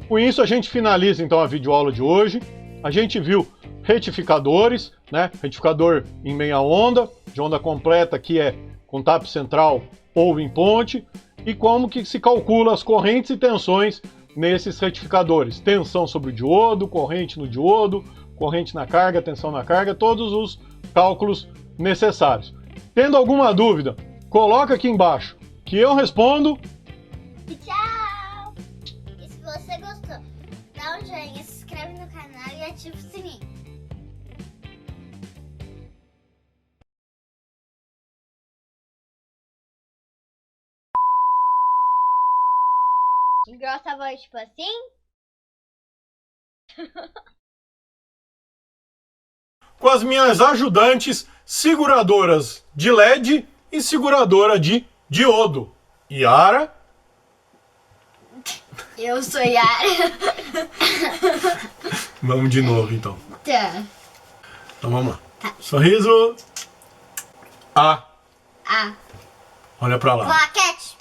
Com isso a gente finaliza então a videoaula de hoje. A gente viu retificadores, né? Retificador em meia onda, de onda completa, que é com tap central ou em ponte, e como que se calcula as correntes e tensões nesses retificadores. Tensão sobre o diodo, corrente no diodo, corrente na carga, tensão na carga, todos os cálculos necessários. Tendo alguma dúvida, coloca aqui embaixo que eu respondo. E tchau! E se você gostou, dá um joinha, se inscreve no canal e ativa o sininho. Engrossa a voz tipo assim? Com as minhas ajudantes seguradoras de LED e seguradora de diodo. Yara. Eu sou Yara. Vamos de novo então. Tá. Então vamos lá. Sorriso. A. Olha pra lá. Claquete.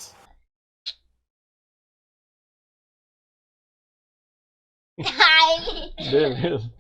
Ai. Beleza.